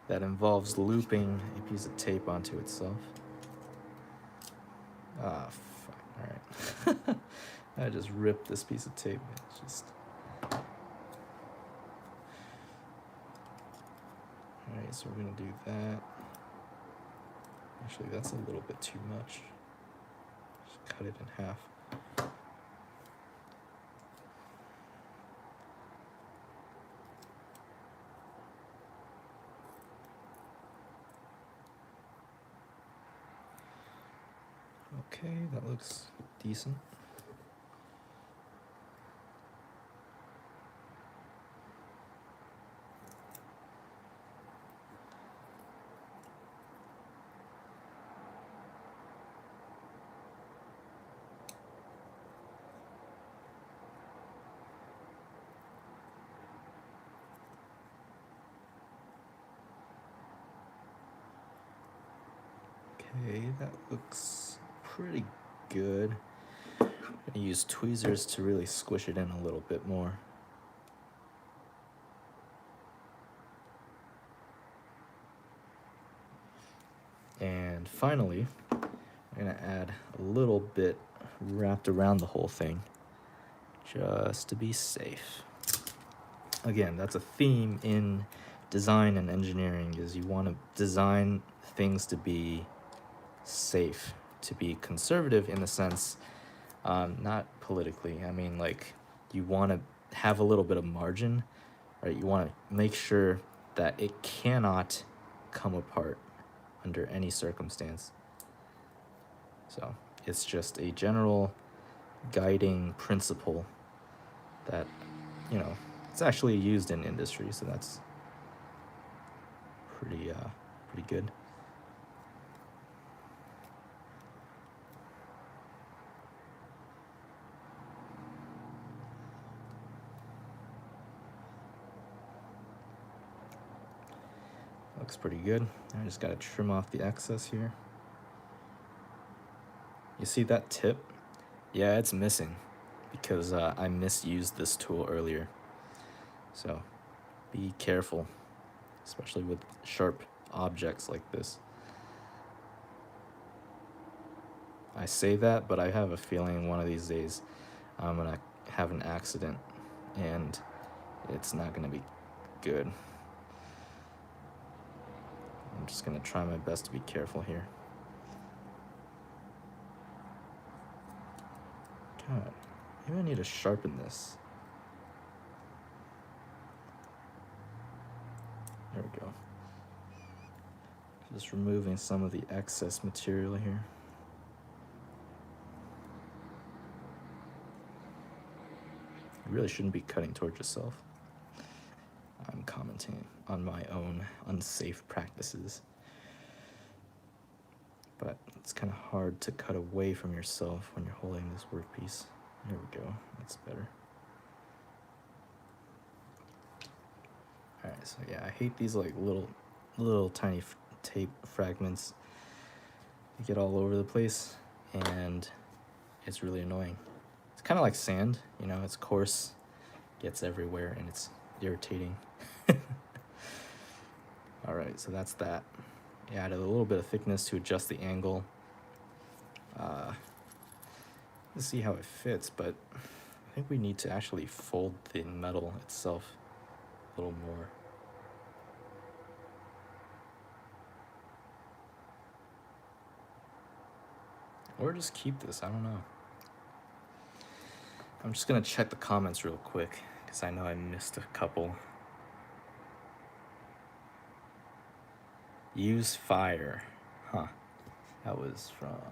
that involves looping a piece of tape onto itself. Ah, fuck, all right. I just ripped this piece of tape. It's just... Alright, so we're gonna do that. Actually, that's a little bit too much. Just cut it in half. Okay, that looks decent. Okay, that looks pretty good. I'm gonna use tweezers to really squish it in a little bit more. And finally, I'm gonna add a little bit wrapped around the whole thing, just to be safe. Again, that's a theme in design and engineering, is you want to design things to be safe, to be conservative in the sense, not politically. I mean, like, you want to have a little bit of margin, right? You want to make sure that it cannot come apart under any circumstance. So it's just a general guiding principle that, you know, it's actually used in industry, so that's pretty good. Looks pretty good. I just gotta trim off the excess here. You see that tip? Yeah, it's missing because I misused this tool earlier. So be careful, especially with sharp objects like this. I say that, but I have a feeling one of these days I'm gonna have an accident and it's not gonna be good. I'm just gonna try my best to be careful here. God, maybe I need to sharpen this. There we go. Just removing some of the excess material here. You really shouldn't be cutting towards yourself. I'm commenting on my own unsafe practices. But it's kind of hard to cut away from yourself when you're holding this workpiece. There we go, that's better. All right, so yeah, I hate these like little tiny tape fragments. They get all over the place, and it's really annoying. It's kind of like sand, you know, it's coarse, gets everywhere, and it's irritating. All right, so that's that. Added a little bit of thickness to adjust the angle. Let's see how it fits, but I think we need to actually fold the metal itself a little more. Or just keep this, I don't know. I'm just gonna check the comments real quick, because I know I missed a couple. Use fire. Huh. That was from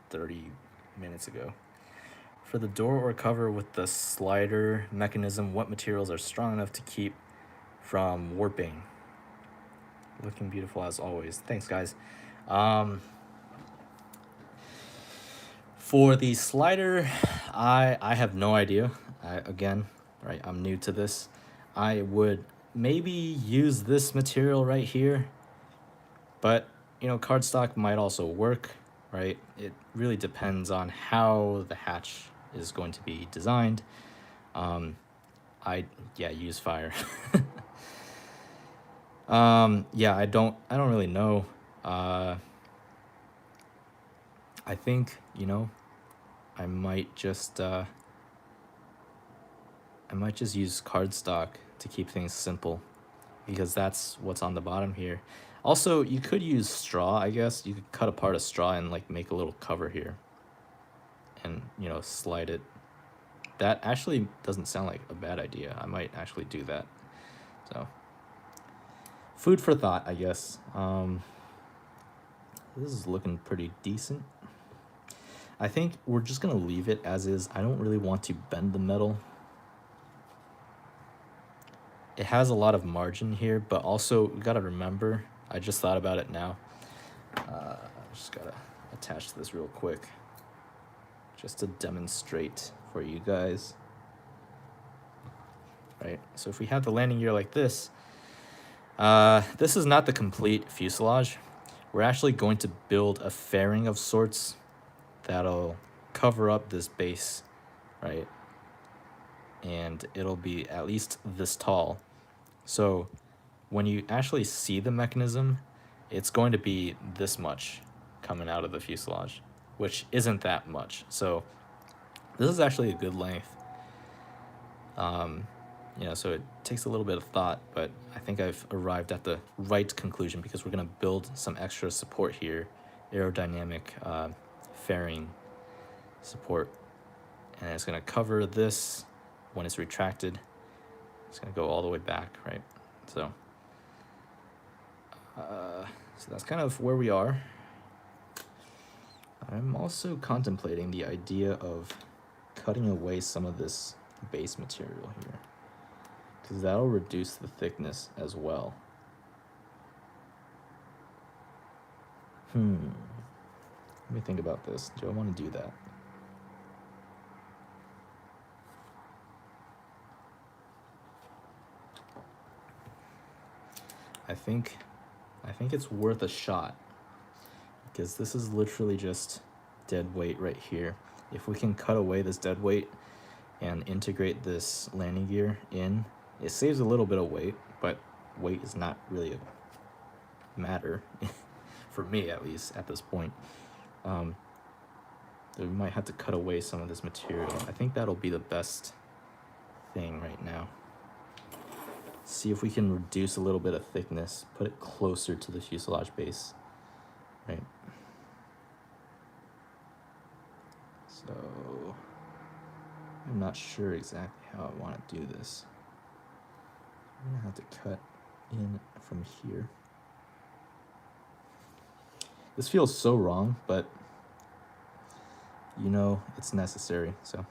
30 minutes ago. For the door or cover with the slider mechanism, what materials are strong enough to keep from warping? Looking beautiful as always. Thanks, guys. For the slider, I have no idea. Again, right, I'm new to this. I would maybe use this material right here, but you know, cardstock might also work, right? It really depends on how the hatch is going to be designed. Yeah, use fire. Yeah, I don't really know. I think, you know, I might just use cardstock to keep things simple, because that's what's on the bottom here. Also, you could use straw, I guess. You could cut apart a straw and like make a little cover here and, you know, slide it. That actually doesn't sound like a bad idea. I might actually do that. So, food for thought, I guess. This is looking pretty decent. I think we're just gonna leave it as is. I don't really want to bend the metal. It has a lot of margin here, but also you gotta remember, I just thought about it now. Just gotta attach this real quick just to demonstrate for you guys. Right, so if we have the landing gear like this, this is not the complete fuselage. We're actually going to build a fairing of sorts that'll cover up this base, right? And it'll be at least this tall. So when you actually see the mechanism, it's going to be this much coming out of the fuselage, which isn't that much. So this is actually a good length. You know, so it takes a little bit of thought, but I think I've arrived at the right conclusion, because we're going to build some extra support here, aerodynamic fairing support, and it's going to cover this when it's retracted. It's going to go all the way back, right? So that's kind of where we are. I'm also contemplating the idea of cutting away some of this base material here, because that'll reduce the thickness as well. Let me think about this. Do I want to do that? I think it's worth a shot, because this is literally just dead weight right here. If we can cut away this dead weight and integrate this landing gear in, it saves a little bit of weight, but weight is not really a matter for me, at least at this point. We might have to cut away some of this material. I think that'll be the best thing right now. See if we can reduce a little bit of thickness, put it closer to the fuselage base, right? So I'm not sure exactly how I want to do this. I'm gonna have to cut in from here. This feels so wrong, but you know it's necessary, so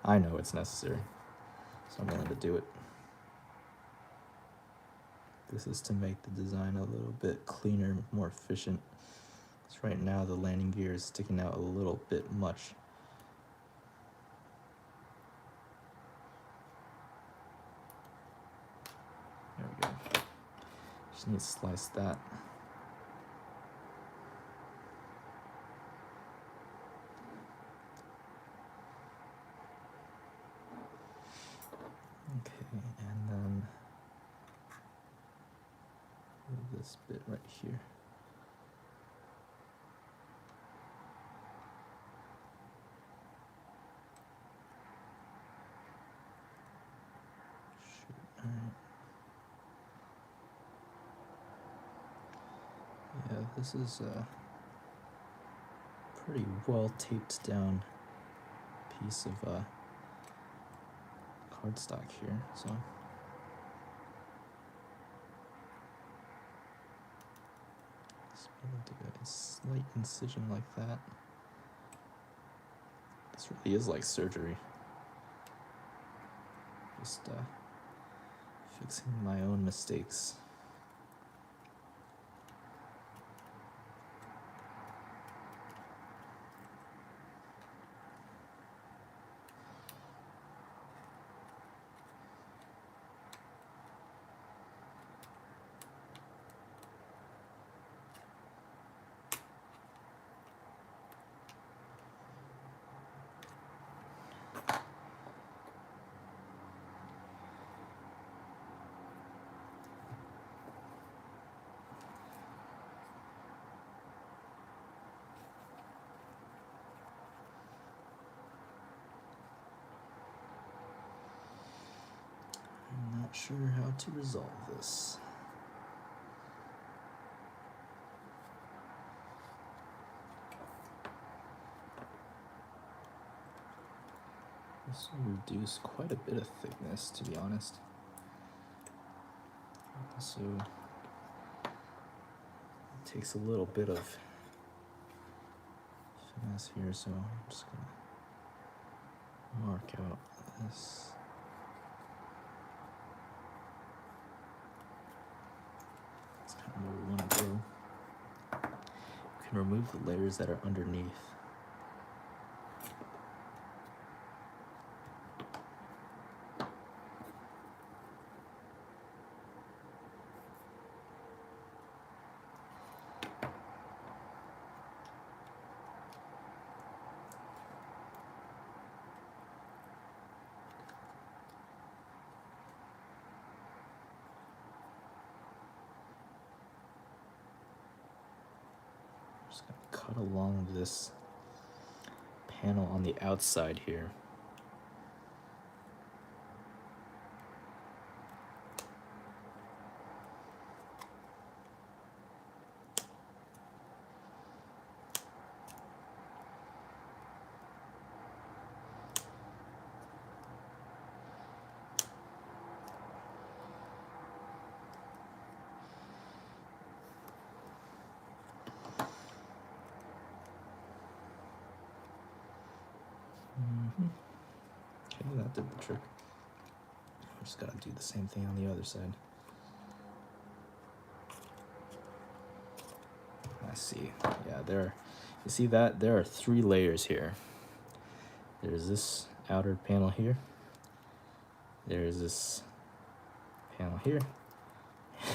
I know it's necessary, so I'm willing to do it. This is to make the design a little bit cleaner, more efficient. Because right now the landing gear is sticking out a little bit much. Just need to slice that. Okay, and then this bit right here. Shoot, all right. Yeah, this is a pretty well taped down piece of cardstock here, so just gonna do a slight incision like that. This really is like surgery. Just fixing my own mistakes. I'm not sure how to resolve this. This will reduce quite a bit of thickness, to be honest. So it takes a little bit of finesse here, so I'm just gonna mark out this. That's kind of where we want to go. You can remove the layers that are underneath. Just gonna cut along this panel on the outside here. Okay, that did the trick. We just gotta do the same thing on the other side. I see. Yeah, you see that? There are 3 layers here. There's this outer panel here. There's this panel here.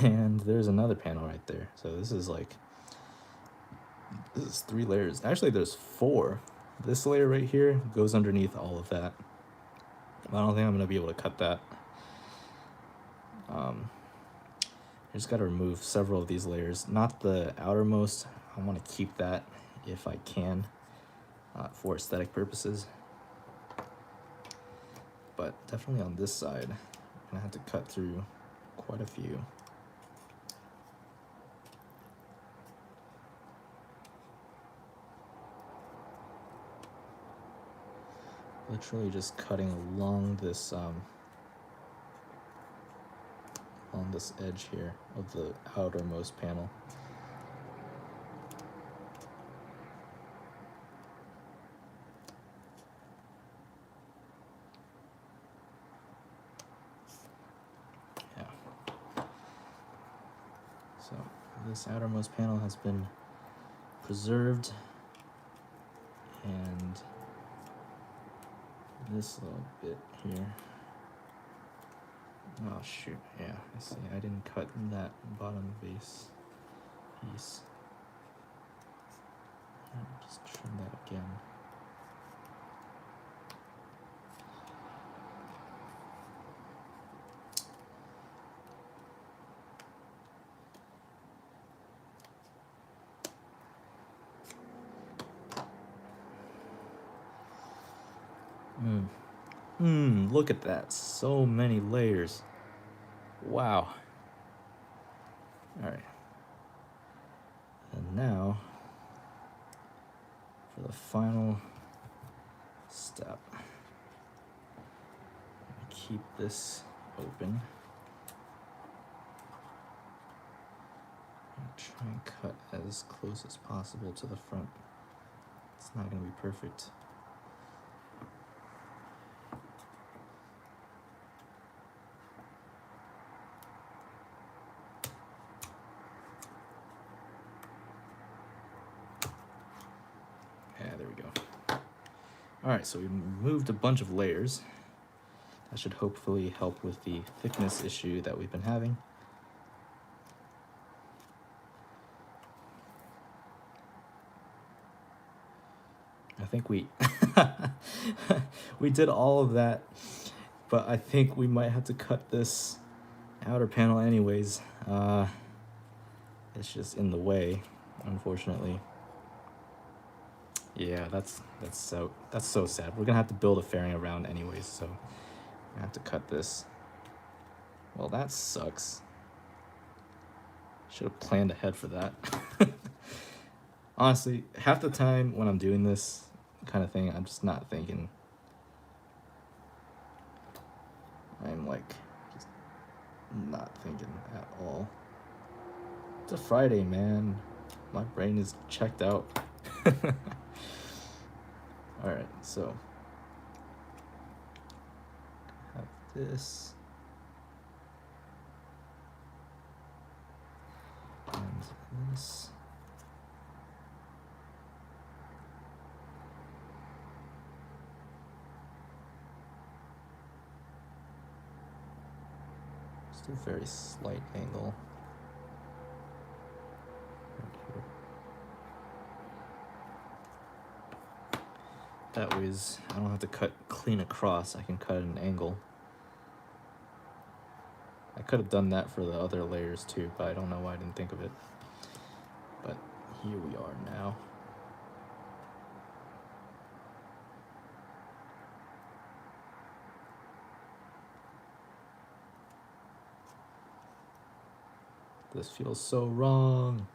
And there's another panel right there. So this is 3 layers. Actually, there's 4. This layer right here goes underneath all of that. I don't think I'm gonna be able to cut that. I just gotta remove several of these layers. Not the outermost. I wanna keep that if I can for aesthetic purposes. But definitely on this side, I'm gonna have to cut through quite a few. Literally just cutting along this edge here of the outermost panel. Yeah. So this outermost panel has been preserved, and this little bit here Oh shoot, yeah, I see. I didn't cut that bottom base piece. Just trim that again. Look at that. So many layers. Wow. Alright. And now, for the final step. Keep this open. And try and cut as close as possible to the front. It's not going to be perfect. Yeah, there we go. Alright, so we moved a bunch of layers. That should hopefully help with the thickness issue that we've been having. I think we we did all of that, but I think we might have to cut this outer panel anyways. It's just in the way, unfortunately. Yeah, that's so sad. We're gonna have to build a fairing around anyways, so I have to cut this. Well, that sucks. Should have planned ahead for that. Honestly, half the time when I'm doing this kind of thing, I'm just not thinking. I'm like, just not thinking at all. It's a Friday, man. My brain is checked out. Alright, so have this. And this. Just a very slight angle. Right here. That way I don't have to cut clean across, I can cut at an angle. I could have done that for the other layers too, but I don't know why I didn't think of it. But here we are now. This feels so wrong.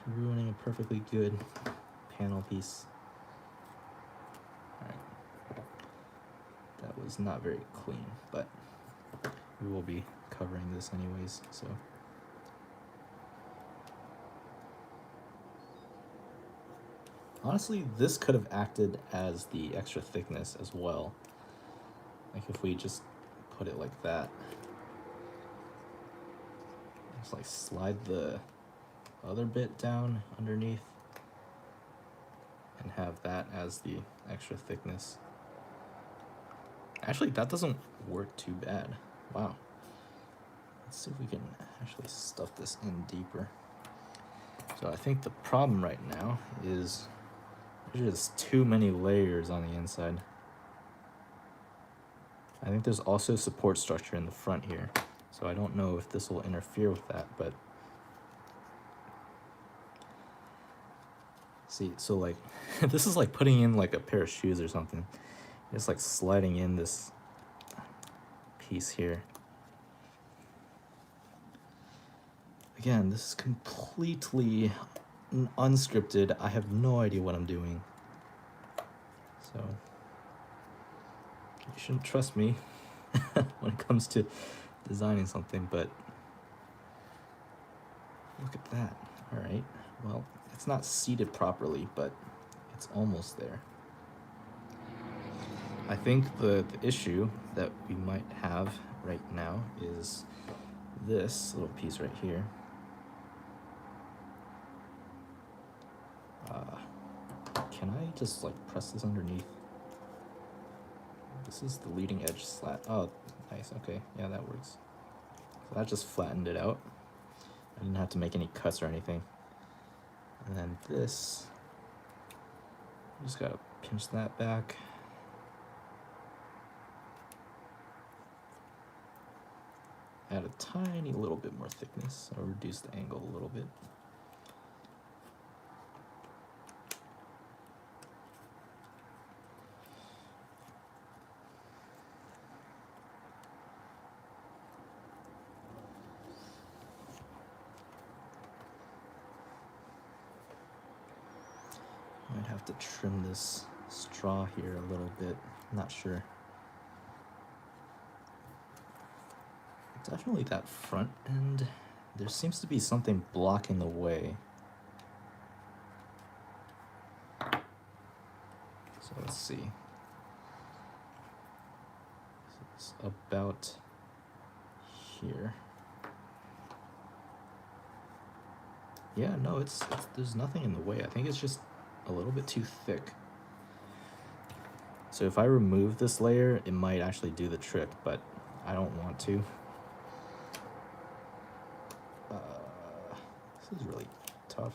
Ruining a perfectly good panel piece. Alright. That was not very clean, but we will be covering this anyways, so. Honestly, this could have acted as the extra thickness as well. Like if we just put it like that. Just like slide the other bit down underneath and have that as the extra thickness. Actually, that doesn't work too bad. Wow. Let's see if we can actually stuff this in deeper. So I think the problem right now is there's just too many layers on the inside. I think there's also support structure in the front here. So I don't know if this will interfere with that, but see, so like this is like putting in like a pair of shoes or something. It's like sliding in this piece here. Again, this is completely unscripted. I have no idea what I'm doing. So you shouldn't trust me when it comes to designing something, but look at that. All right, well, it's not seated properly, but it's almost there. I think the issue that we might have right now is this little piece right here. Can I just like press this underneath? This is the leading edge slat. Oh, Nice, okay, yeah, that works. So that just flattened it out. I didn't have to make any cuts or anything. And then this, just gotta pinch that back. Add a tiny little bit more thickness, or reduce the angle a little bit. Might have to trim this straw here a little bit, not sure. Definitely that front end, there seems to be something blocking the way. So let's see. So it's about here. Yeah, no, it's there's nothing in the way. I think it's just a little bit too thick. So if I remove this layer, it might actually do the trick, but I don't want to. This is really tough.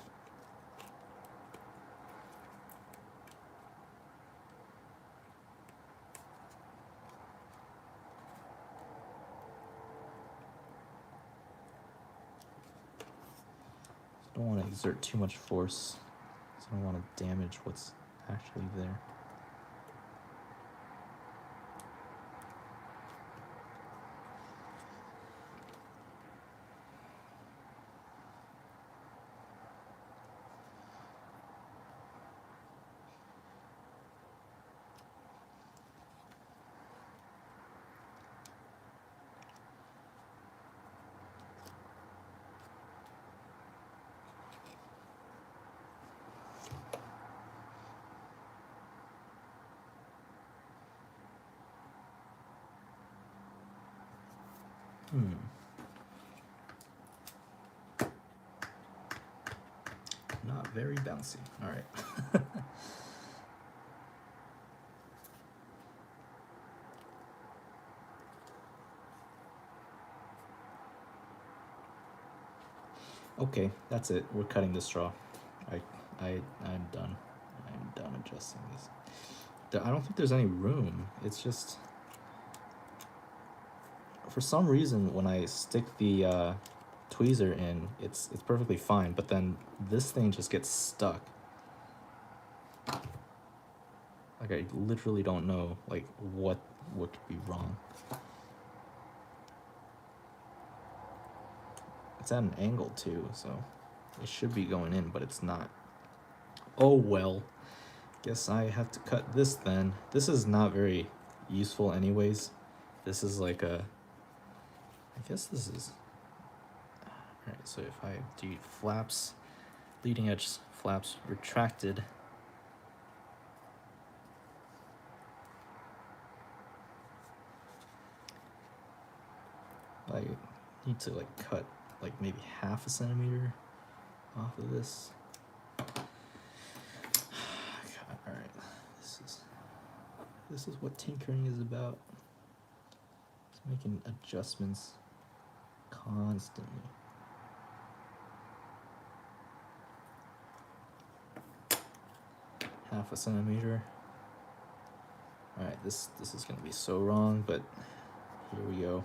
Don't want to exert too much force, so I don't want to damage what's actually there. Not very bouncy. All right. Okay, that's it. We're cutting the straw. I'm done. I'm done adjusting this. I don't think there's any room. It's just, for some reason, when I stick the tweezer in, it's perfectly fine, but then this thing just gets stuck. Like, I literally don't know, like, what could be wrong. It's at an angle too, so it should be going in, but it's not. Oh well. Guess I have to cut this then. This is not very useful anyways. This is like a, I guess this is, alright, so if I do flaps, leading edge flaps retracted, I need to like cut like maybe 1/2 centimeter off of this. God, alright, this is what tinkering is about. Just making adjustments constantly. Half a centimeter. Alright, this is gonna be so wrong, but here we go.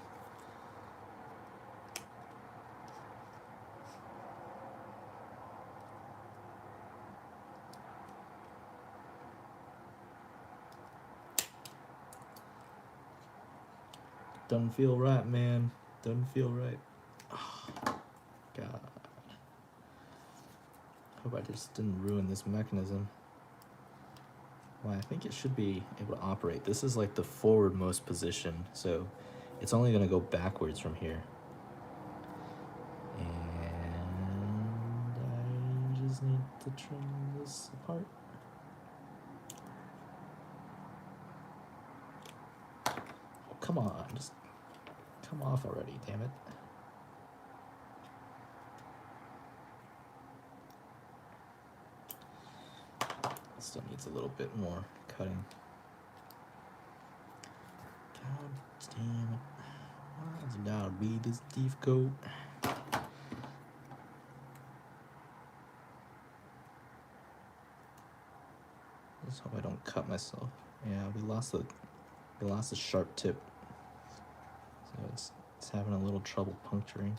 Doesn't feel right, man. Doesn't feel right. Oh, God. Hope I just didn't ruin this mechanism. Well, I think it should be able to operate. This is like the forwardmost position, so it's only gonna go backwards from here. And I just need to trim this apart. Oh, come on, just come off already, damn it. Still needs a little bit more cutting. God damn it. Gotta be this thief coat. Just hope I don't cut myself. Yeah, we lost the sharp tip, so it's having a little trouble puncturing.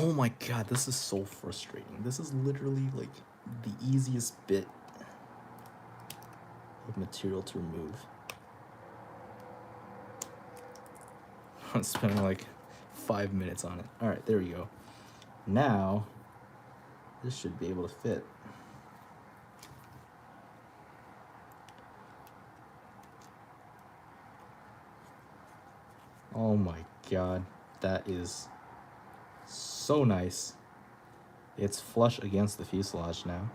Oh my god, this is so frustrating. This is literally like the easiest bit of material to remove. I'm spending like 5 minutes on it. All right, there we go. Now, this should be able to fit. Oh my god, that is so nice. It's flush against the fuselage now,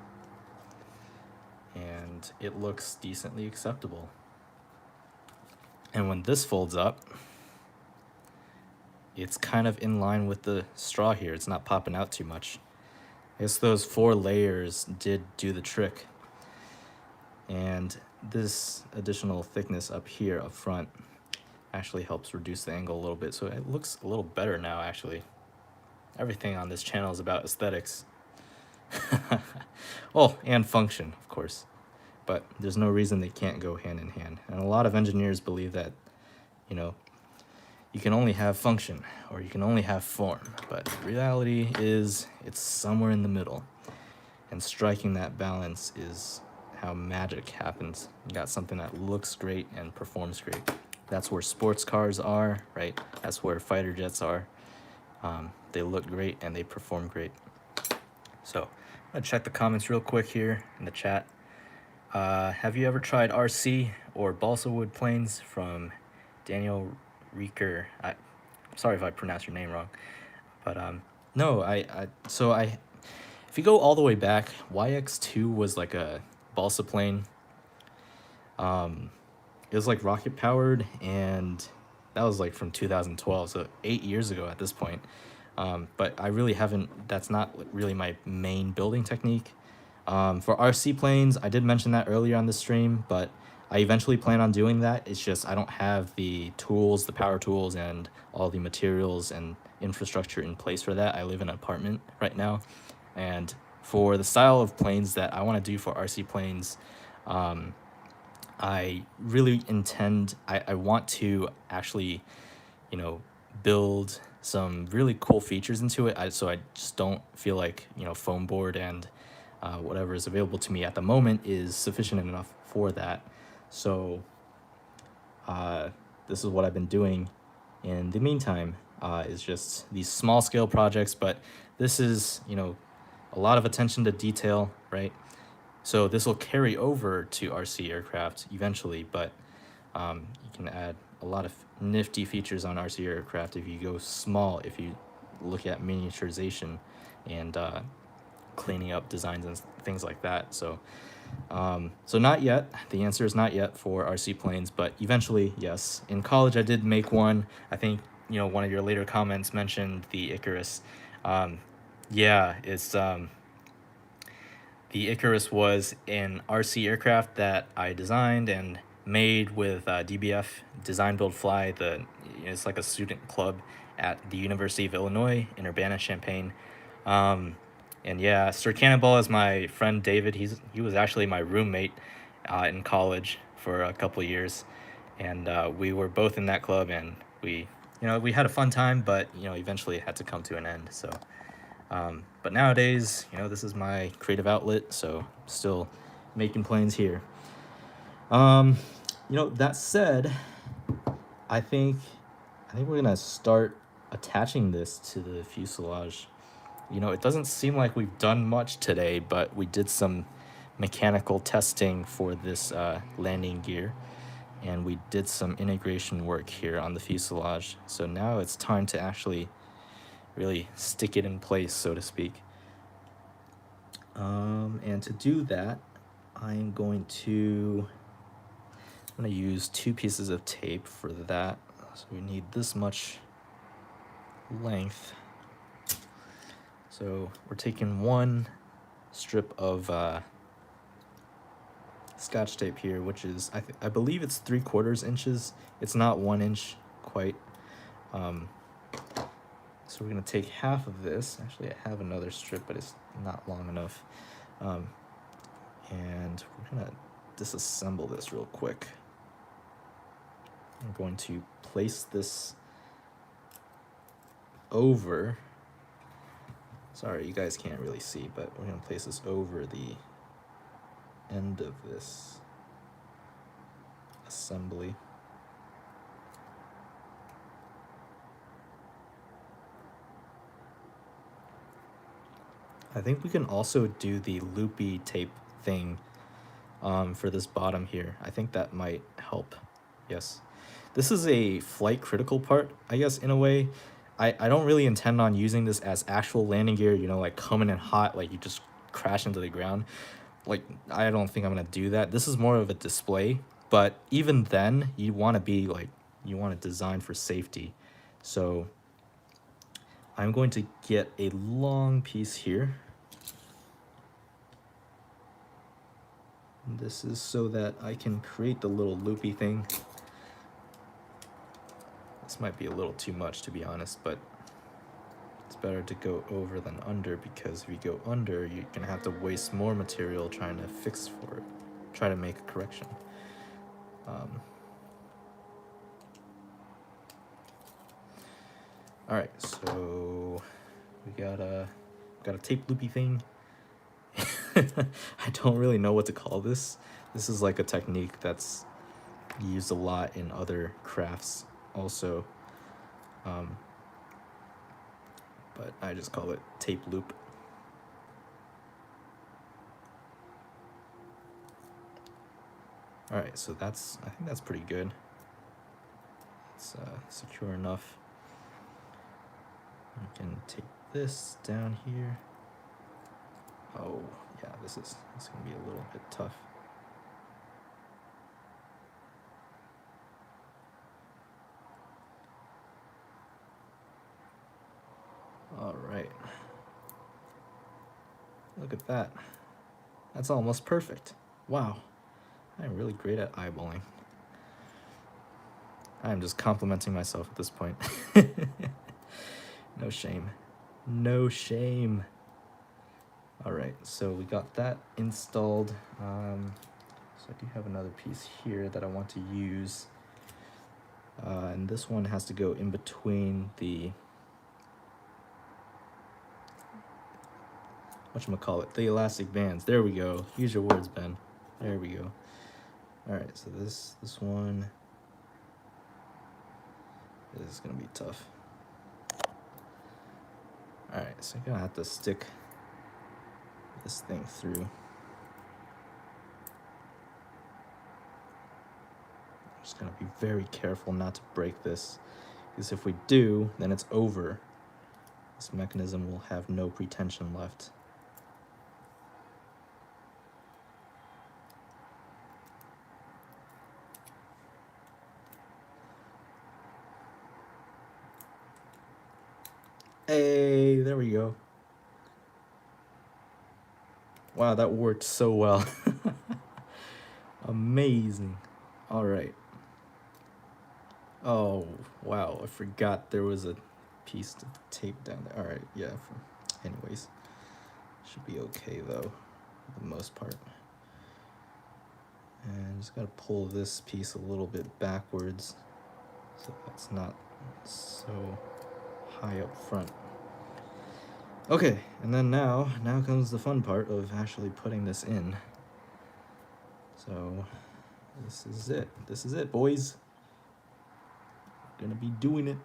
and it looks decently acceptable. And when this folds up, it's kind of in line with the straw here. It's not popping out too much. I guess those 4 layers did do the trick. And this additional thickness up here up front actually helps reduce the angle a little bit, so it looks a little better now. Actually, everything on this channel is about aesthetics. Oh, and function, of course, but there's no reason they can't go hand in hand. And a lot of engineers believe that, you know, you can only have function or you can only have form, but the reality is it's somewhere in the middle, and striking that balance is how magic happens. You got something that looks great and performs great. That's where sports cars are, right? That's where fighter jets are. They look great and they perform great. So I'm gonna check the comments real quick here in the chat. Have you ever tried RC or balsa wood planes? From Daniel Rieker. I'm sorry if I pronounced your name wrong, but no, if you go all the way back, YX2 was like a balsa plane. It was like rocket powered, and that was like from 2012, so 8 years ago at this point. But I really haven't, that's not really my main building technique. For RC planes, I did mention that earlier on the stream, but I eventually plan on doing that. It's just I don't have the tools, the power tools, and all the materials and infrastructure in place for that. I live in an apartment right now, and for the style of planes that I want to do for RC planes, I really intend, I want to actually, you know, build some really cool features into it. So I just don't feel like, you know, foam board and whatever is available to me at the moment is sufficient enough for that. So this is what I've been doing in the meantime, is just these small scale projects, but this is, you know, a lot of attention to detail, right? So this will carry over to RC aircraft eventually, but you can add a lot of nifty features on RC aircraft if you go small, if you look at miniaturization and cleaning up designs and things like that. So so not yet. The answer is not yet for RC planes, but eventually, yes. In college, I did make one. I think, you know, one of your later comments mentioned the Icarus. Yeah, it's the Icarus was an RC aircraft that I designed and made with DBF, Design Build Fly. It's like a student club at the University of Illinois in Urbana-Champaign. And yeah, Sir Cannonball is my friend David. He was actually my roommate in college for a couple of years, and we were both in that club, and we had a fun time, but eventually it had to come to an end. So but nowadays, this is my creative outlet, so still making planes here. That said, I think we're gonna start attaching this to the fuselage. It doesn't seem like we've done much today, but we did some mechanical testing for this landing gear, and we did some integration work here on the fuselage. So now it's time to actually really stick it in place, so to speak. And to do that, I'm going to use 2 pieces of tape for that. So we need this much length. So we're taking one strip of Scotch tape here, which is I believe it's 3/4 inches. It's not 1 inch quite. So we're gonna take half of this. Actually, I have another strip, but it's not long enough. And we're gonna disassemble this real quick. I'm going to place this over. Sorry, you guys can't really see, but we're gonna place this over the end of this assembly. I think we can also do the loopy tape thing for this bottom here. I think that might help. Yes. This is a flight critical part, I guess, in a way. I don't really intend on using this as actual landing gear, you know, like coming in hot, like you just crash into the ground. Like, I don't think I'm gonna do that. This is more of a display, but even then, you want to be like, you want to design for safety. So I'm going to get a long piece here. This is so that I can create the little loopy thing. This might be a little too much, to be honest, but it's better to go over than under, because if you go under, you're gonna have to waste more material trying to fix for it, try to make a correction. All right, so we got a tape loopy thing. I don't really know what to call this. This is like a technique that's used a lot in other crafts also. But I just call it tape loop. All right, so I think that's pretty good. It's secure enough. I can take this down here. Oh, yeah, this is gonna be a little bit tough. All right. Look at that. That's almost perfect. Wow. I'm really great at eyeballing. I'm just complimenting myself at this point. No shame. No shame. All right, so we got that installed. So I do have another piece here that I want to use. And this one has to go in between the, whatchamacallit, the elastic bands. There we go. Use your words, Ben. There we go. All right, so this one is gonna be tough. All right, so I'm gonna have to stick this thing through. Just gonna be very careful not to break this, because if we do, then it's over. This mechanism will have no pretension left. Hey, there we go. Wow, that worked so well. Amazing. All right. Oh, wow, I forgot there was a piece of tape down there. All right, yeah. Anyways, should be okay though, for the most part. And just gotta pull this piece a little bit backwards so that's not so high up front. Okay, and then now comes the fun part of actually putting this in. So this is it. This is it, boys. Gonna be doing it.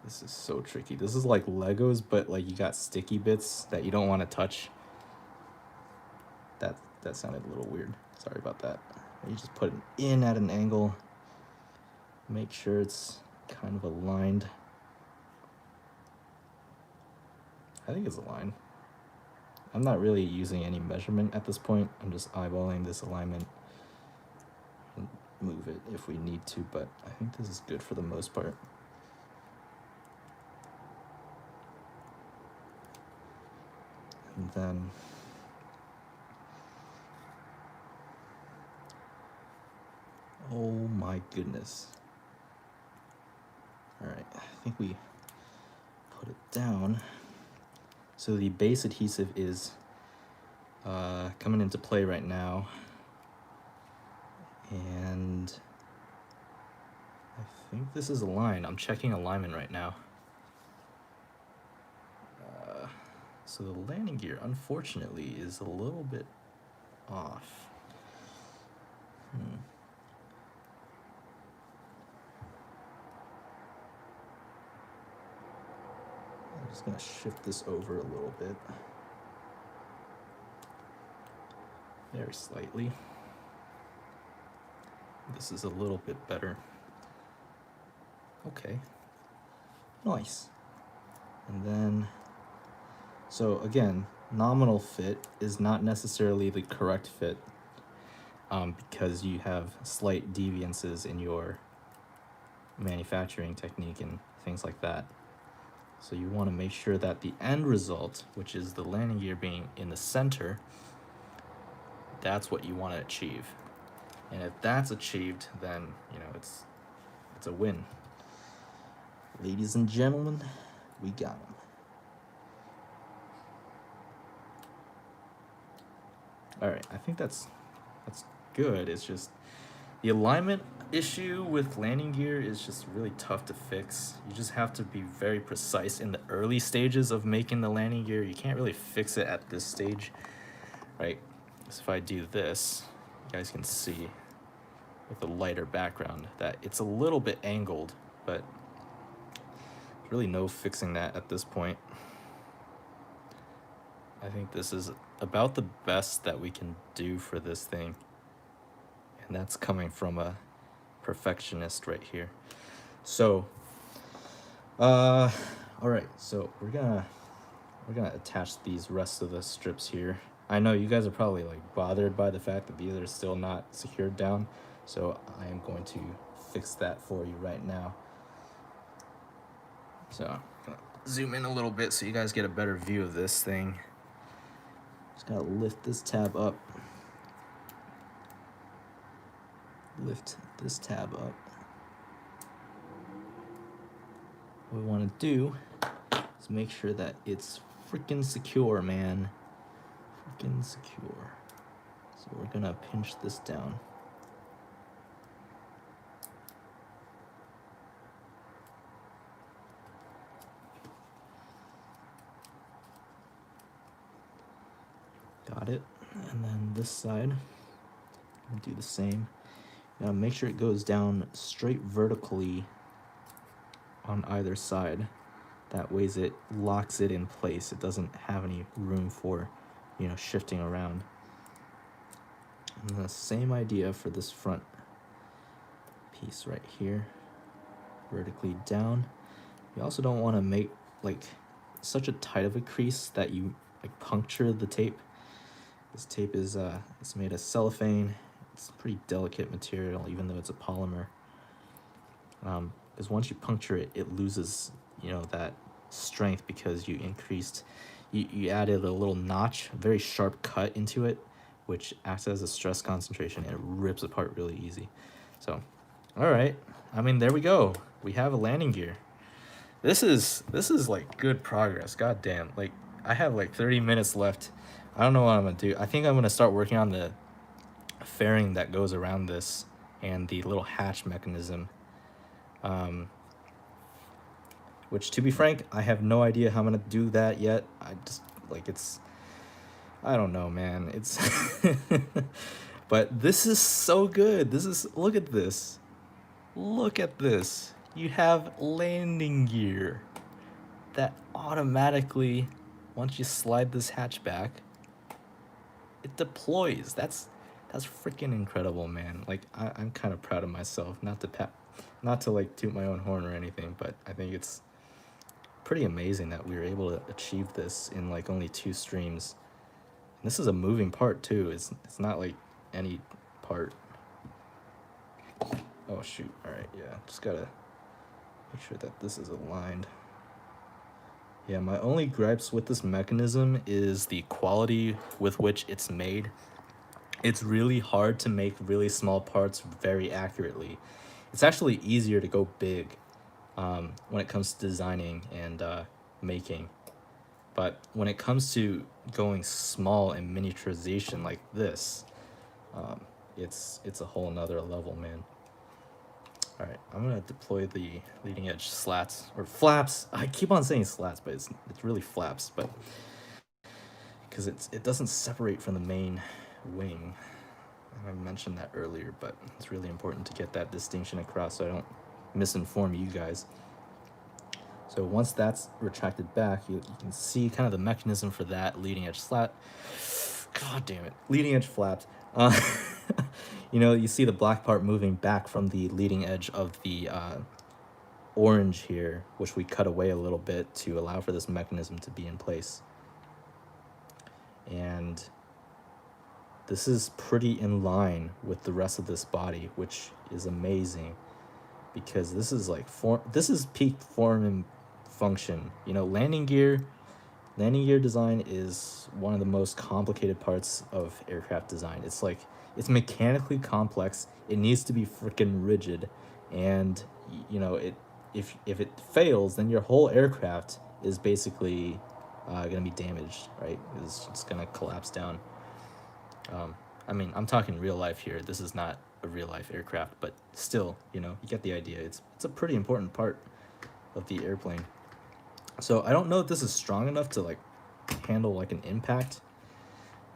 This is so tricky. This is like Legos, but like you got sticky bits that you don't want to touch. That sounded a little weird. Sorry about that. You just put it in at an angle. Make sure it's kind of aligned. I think it's aligned. I'm not really using any measurement at this point. I'm just eyeballing this alignment. Move it if we need to, but I think this is good for the most part. And then oh my goodness. All right, I think we put it down. So the base adhesive is coming into play right now. And I think this is aligned. I'm checking alignment right now. So the landing gear, unfortunately, is a little bit off. I'm just gonna shift this over a little bit. Very slightly. This is a little bit better. Okay. Nice. And then, so again, nominal fit is not necessarily the correct fit because you have slight deviances in your manufacturing technique and things like that. So you want to make sure that the end result, which is the landing gear being in the center, that's what you want to achieve. And if that's achieved, then, you know, it's a win. Ladies and gentlemen, we got them. All right, I think that's good. It's just the alignment issue with landing gear is just really tough to fix. You just have to be very precise in the early stages of making the landing gear. You can't really fix it at this stage, right? So if I do this, you guys can see with a lighter background that it's a little bit angled, but there's really no fixing that at this point. I think this is about the best that we can do for this thing. And that's coming from a perfectionist right here. So, all right, so we're gonna attach these rest of the strips here. I know you guys are probably like bothered by the fact that these are still not secured down, so I am going to fix that for you right now. So I'm gonna zoom in a little bit so you guys get a better view of this thing. Just gotta lift this tab up. Lift this tab up. What we want to do is make sure that it's freaking secure, man. Freaking secure. So we're gonna pinch this down. Got it. And then this side, we'll do the same. Now make sure it goes down straight vertically on either side. That way it locks it in place. It doesn't have any room for, you know, shifting around. And the same idea for this front piece right here, vertically down. You also don't want to make like such a tight of a crease that you like puncture the tape. This tape is it's made of cellophane. It's a pretty delicate material, even though it's a polymer. Because once you puncture it, it loses, you know, that strength because you added a little notch, a very sharp cut into it, which acts as a stress concentration and it rips apart really easy. So, all right. I mean, there we go. We have a landing gear. This is like good progress. God damn. Like, I have like 30 minutes left. I don't know what I'm gonna do. I think I'm gonna start working on the fairing that goes around this and the little hatch mechanism. Which, to be frank, I have no idea how I'm gonna do that yet. I just like I don't know, man. It's but this is so good. Look at this. Look at this. You have landing gear that automatically, once you slide this hatch back, it deploys. That's freaking incredible, man. Like I'm kind of proud of myself. Not to like toot my own horn or anything, but I think it's pretty amazing that we were able to achieve this in like only 2 streams. And this is a moving part too. It's not like any part. Oh shoot. All right, yeah. Just gotta make sure that this is aligned. Yeah, my only gripes with this mechanism is the quality with which it's made. It's really hard to make really small parts very accurately. It's actually easier to go big when it comes to designing and making. But when it comes to going small and miniaturization like this, um, it's a whole nother level, man. All right, I'm gonna deploy the leading edge slats or flaps. I keep on saying slats, but it's really flaps, but because it doesn't separate from the main wing. I mentioned that earlier, but it's really important to get that distinction across so I don't misinform you guys. So once that's retracted back, you can see kind of the mechanism for that leading edge slat. God damn it, leading edge flaps. Uh, you see the black part moving back from the leading edge of the orange here, which we cut away a little bit to allow for this mechanism to be in place. And this is pretty in line with the rest of this body, which is amazing because this is like this is peak form and function. Landing gear design is one of the most complicated parts of aircraft design. It's mechanically complex. It needs to be freaking rigid, and it if it fails, then your whole aircraft is basically gonna be damaged, right? It's gonna collapse down. I mean, I'm talking real life here. This is not a real life aircraft, but still, you get the idea. It's a pretty important part of the airplane. So I don't know if this is strong enough to like handle like an impact,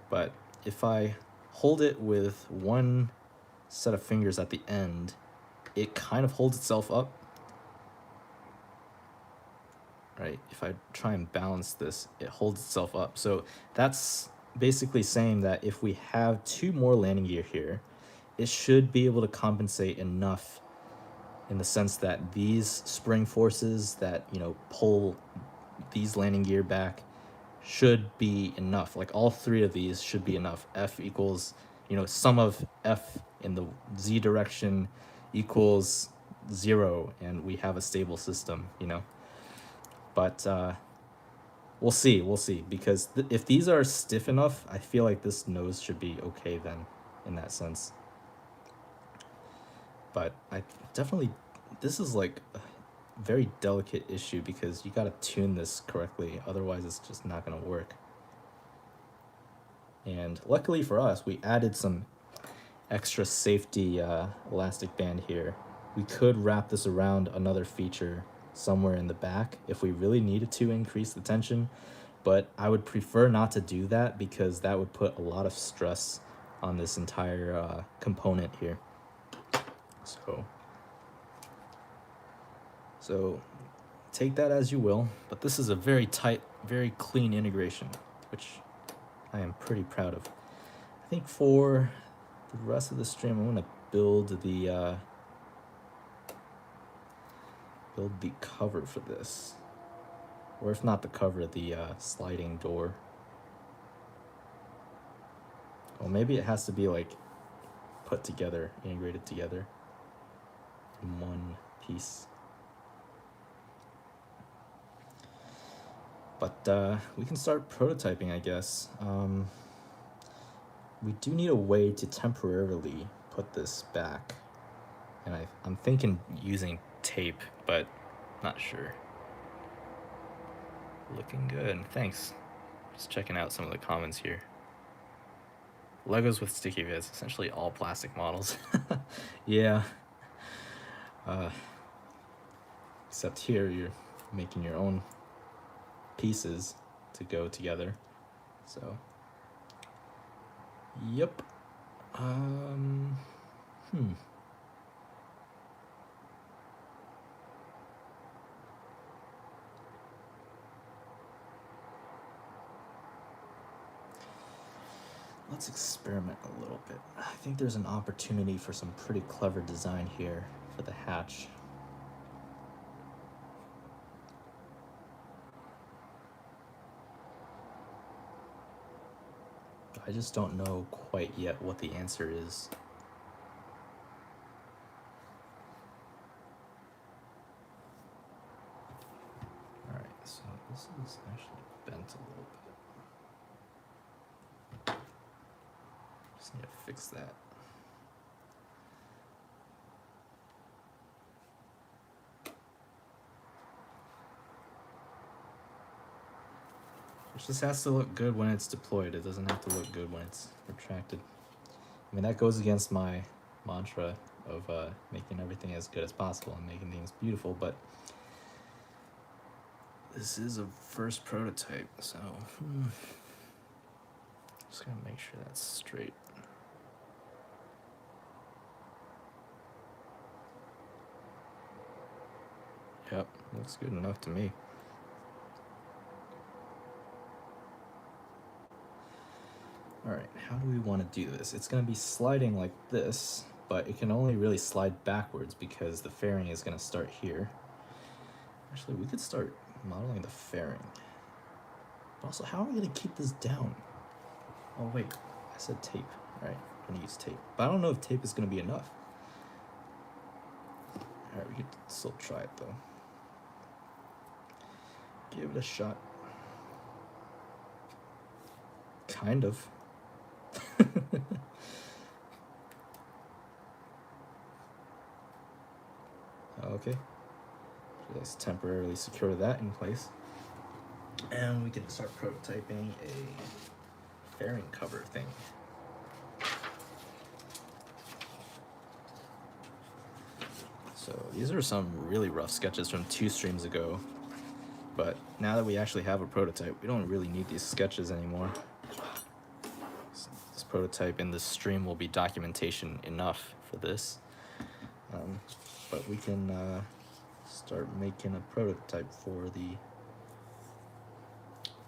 but if I hold it with one set of fingers at the end, it kind of holds itself up. Right? If I try and balance this, it holds itself up. So that's basically saying that if we have two more landing gear here, it should be able to compensate enough in the sense that these spring forces that, pull these landing gear back should be enough. Like all three of these should be enough. F equals, sum of F in the Z direction equals 0, and we have a stable system. But we'll see, because if these are stiff enough, I feel like this nose should be okay then, in that sense. But I definitely, this is like a very delicate issue because you gotta tune this correctly, otherwise it's just not gonna work. And luckily for us, we added some extra safety elastic band here. We could wrap this around another feature somewhere in the back if we really needed to increase the tension, but I would prefer not to do that because that would put a lot of stress on this entire component here. So take that as you will, but this is a very tight, very clean integration, which I am pretty proud of. I think for the rest of the stream, I'm gonna build the cover for this, or if not the cover, the sliding door. Well, maybe it has to be like put together, integrated together in one piece. But we can start prototyping, I guess. We do need a way to temporarily put this back, and I'm thinking using tape, but not sure. Looking good, thanks. Just checking out some of the comments here. Legos with sticky vids, essentially all plastic models. Yeah. Except here you're making your own pieces to go together. So, yep. Let's experiment a little bit. I think there's an opportunity for some pretty clever design here for the hatch. I just don't know quite yet what the answer is. Alright, so this fix that. It just has to look good when it's deployed. It doesn't have to look good when it's retracted. I mean, that goes against my mantra of making everything as good as possible and making things beautiful, but this is a first prototype, so just gonna make sure that's straight. Yep, looks good enough to me. Alright, how do we want to do this? It's going to be sliding like this, but it can only really slide backwards because the fairing is going to start here. Actually, we could start modeling the fairing. But also, how are we going to keep this down? Oh wait, I said tape. Alright, I'm going to use tape. But I don't know if tape is going to be enough. Alright, we could still try it though. Give it a shot. Kind of. Okay, so let's temporarily secure that in place. And we can start prototyping a fairing cover thing. So these are some really rough sketches from 2 streams ago. But now that we actually have a prototype, we don't really need these sketches anymore. So this prototype in this stream will be documentation enough for this. But we can start making a prototype for the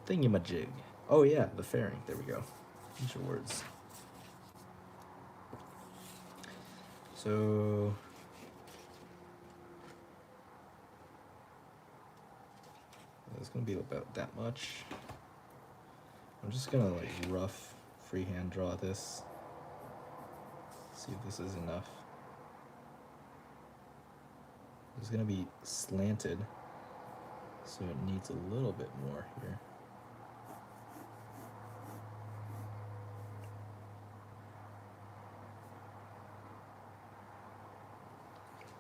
thingamajig. Oh yeah, the fairing. There we go. Use your words. So it's gonna be about that much. I'm just gonna like rough freehand draw this. See if this is enough. It's gonna be slanted, so it needs a little bit more here.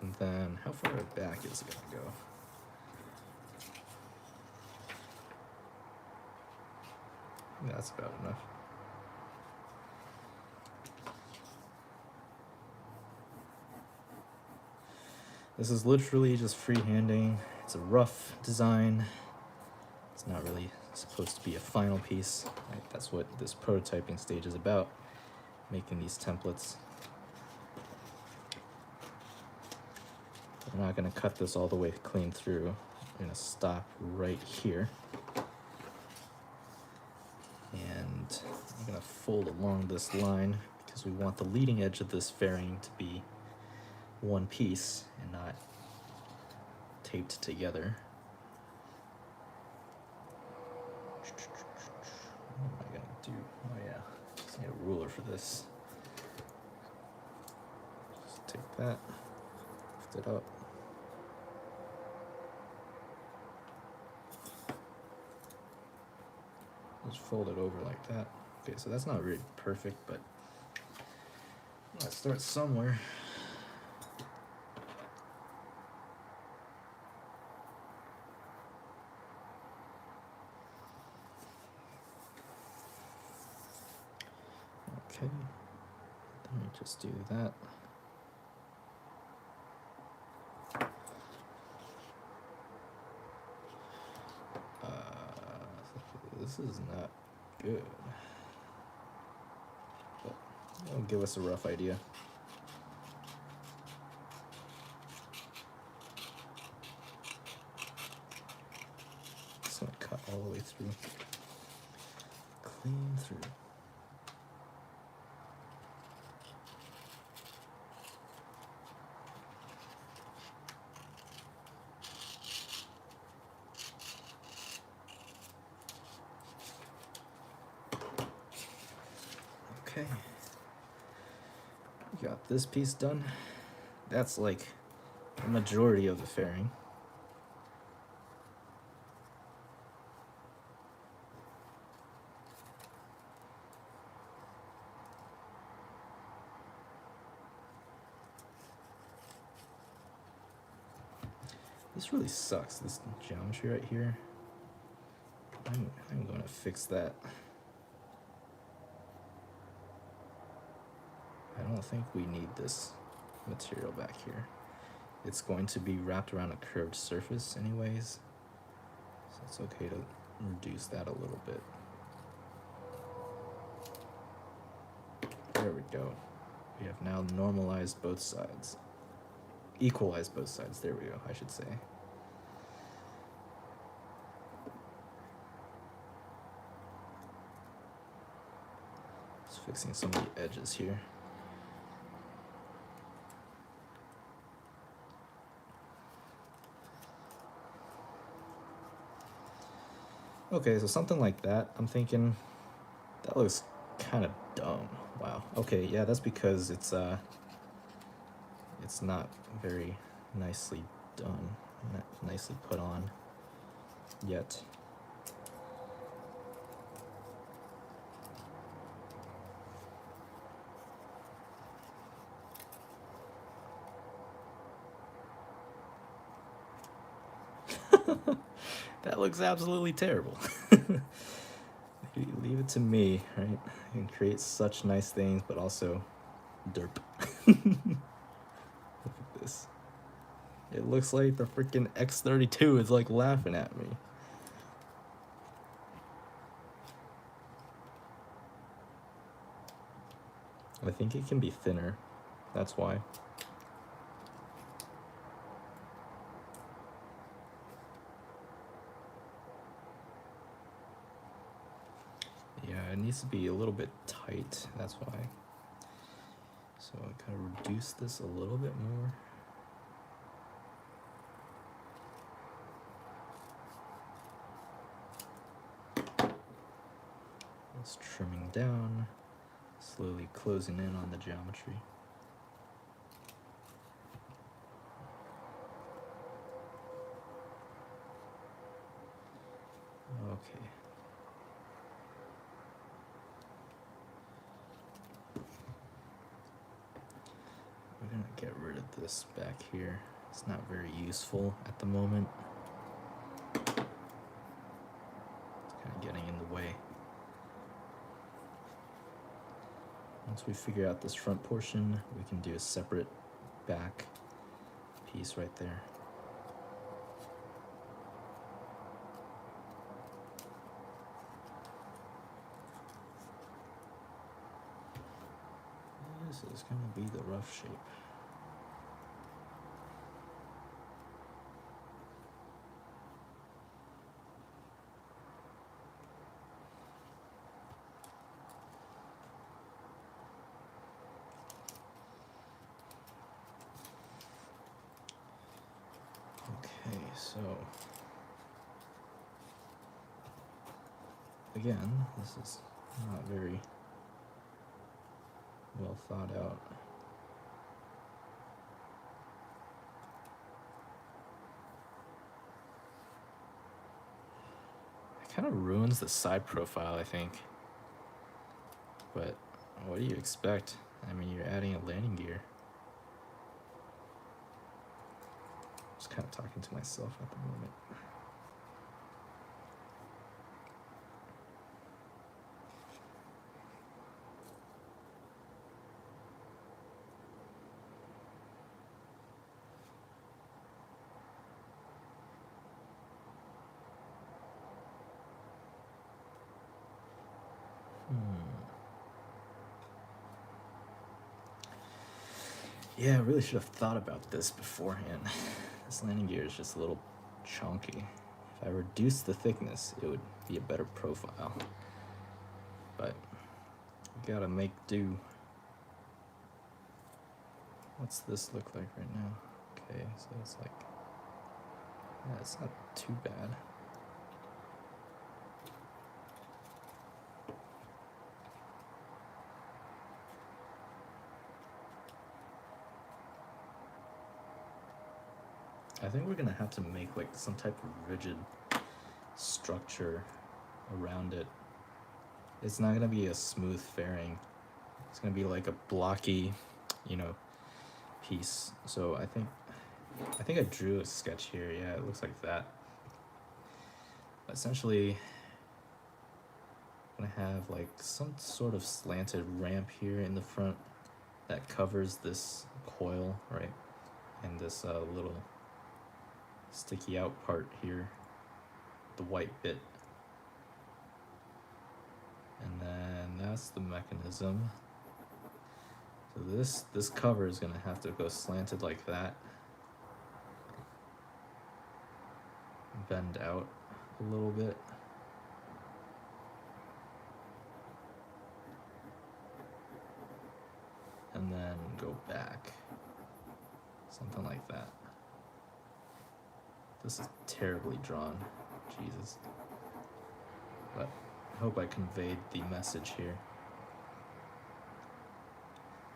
And then how far back is it gonna go? That's about enough. This is literally just freehanding. It's a rough design. It's not really supposed to be a final piece. Right? That's what this prototyping stage is about, making these templates. We're not going to cut this all the way clean through. We're going to stop right here. And I'm going to fold along this line because we want the leading edge of this fairing to be one piece and not taped together. What am I gonna do? Oh yeah, just need a ruler for this. Just take that, lift it up. Just fold it over like that. Okay, so that's not really perfect, but let's start somewhere. Okay, let me just do that. This is not good, but it'll give us a rough idea. Just gonna cut all the way through, clean through. Okay, we got this piece done. That's like the majority of the fairing. This really sucks, this geometry right here. I'm going to fix that. I don't think we need this material back here. It's going to be wrapped around a curved surface anyways, so it's okay to reduce that a little bit. There we go. We have now normalized both sides. Equalized both sides, there we go, I should say. Just fixing some of the edges here. Okay, so something like that, I'm thinking, that looks kind of dumb. Wow. Okay, yeah, that's because it's not very nicely done, not nicely put on yet. That looks absolutely terrible. Leave it to me, right? I can create such nice things, but also derp. Look at this. It looks like the freaking X32 is like laughing at me. I think it can be thinner. That's why. Yeah, it needs to be a little bit tight. That's why. So I kind of reduce this a little bit more. It's trimming down, slowly closing in on the geometry. Okay. We're gonna get rid of this back here. It's not very useful at the moment. It's kind of getting in the way. Once we figure out this front portion, we can do a separate back piece right there. This is going to be the rough shape. Okay, so again, this is not very well thought out. It kind of ruins the side profile, I think. But what do you expect? I mean, you're adding a landing gear. Just kind of talking to myself at the moment. Yeah, I really should have thought about this beforehand. This landing gear is just a little chunky. If I reduce the thickness, it would be a better profile. But you gotta make do. What's this look like right now? Okay, so it's like, yeah, it's not too bad. I think we're gonna have to make like some type of rigid structure around it. It's not gonna be a smooth fairing. It's gonna be like a blocky, you know, piece. So I think I think I drew a sketch here. Yeah, it looks like that. Essentially, I'm gonna have like some sort of slanted ramp here in the front that covers this coil, right? And this little sticky out part here, the white bit. And then that's the mechanism. So this cover is gonna have to go slanted like that. Bend out a little bit. And then go back. Something like that. This is terribly drawn. Jesus. But I hope I conveyed the message here.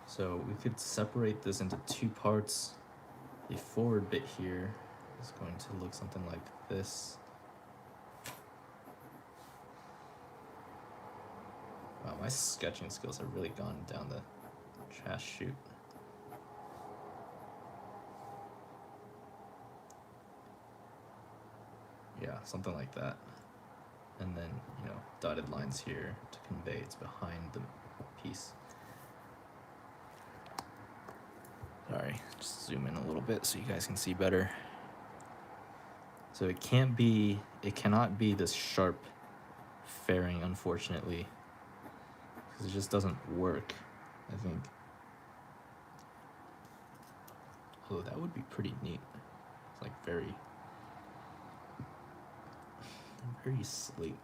So we could separate this into two parts. The forward bit here is going to look something like this. Wow, my sketching skills have really gone down the trash chute. Yeah, something like that. And then, you know, dotted lines here to convey it's behind the piece. Sorry, just zoom in a little bit so you guys can see better. So it cannot be this sharp fairing, unfortunately, because it just doesn't work, I think. Although that would be pretty neat. It's like very sleek.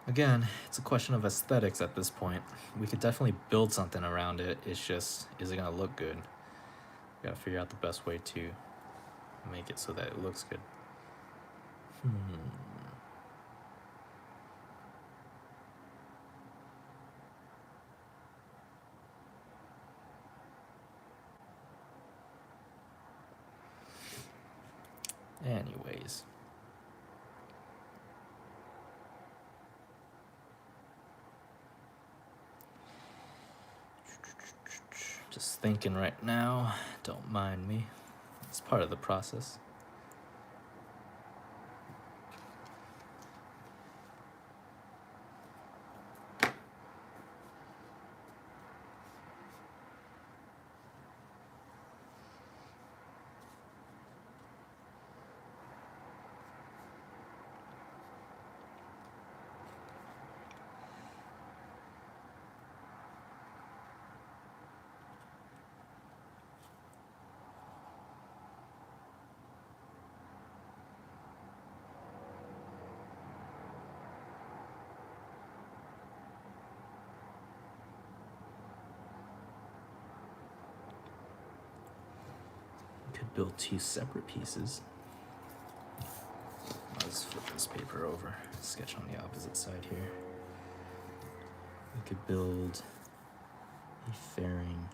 Again, it's a question of aesthetics at this point. We could definitely build something around it. It's just, is it gonna look good? We gotta figure out the best way to make it so that it looks good. Anyways. Just thinking right now, don't mind me. It's part of the process. Could build two separate pieces. I'll just flip this paper over, sketch on the opposite side here. We could build a fairing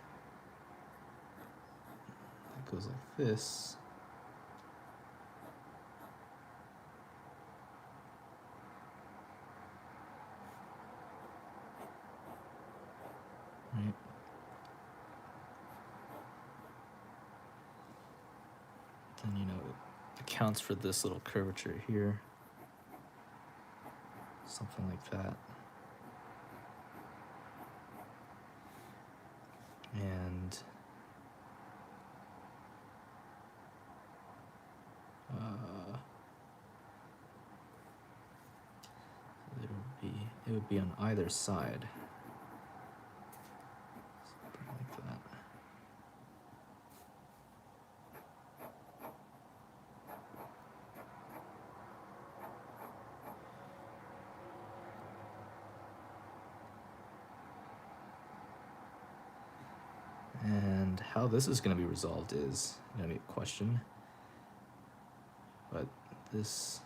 that goes like this. Right. Then, you know, it accounts for this little curvature here. Something like that. And it would be on either side. Something like that. And how this is going to be resolved is going to be a question. But this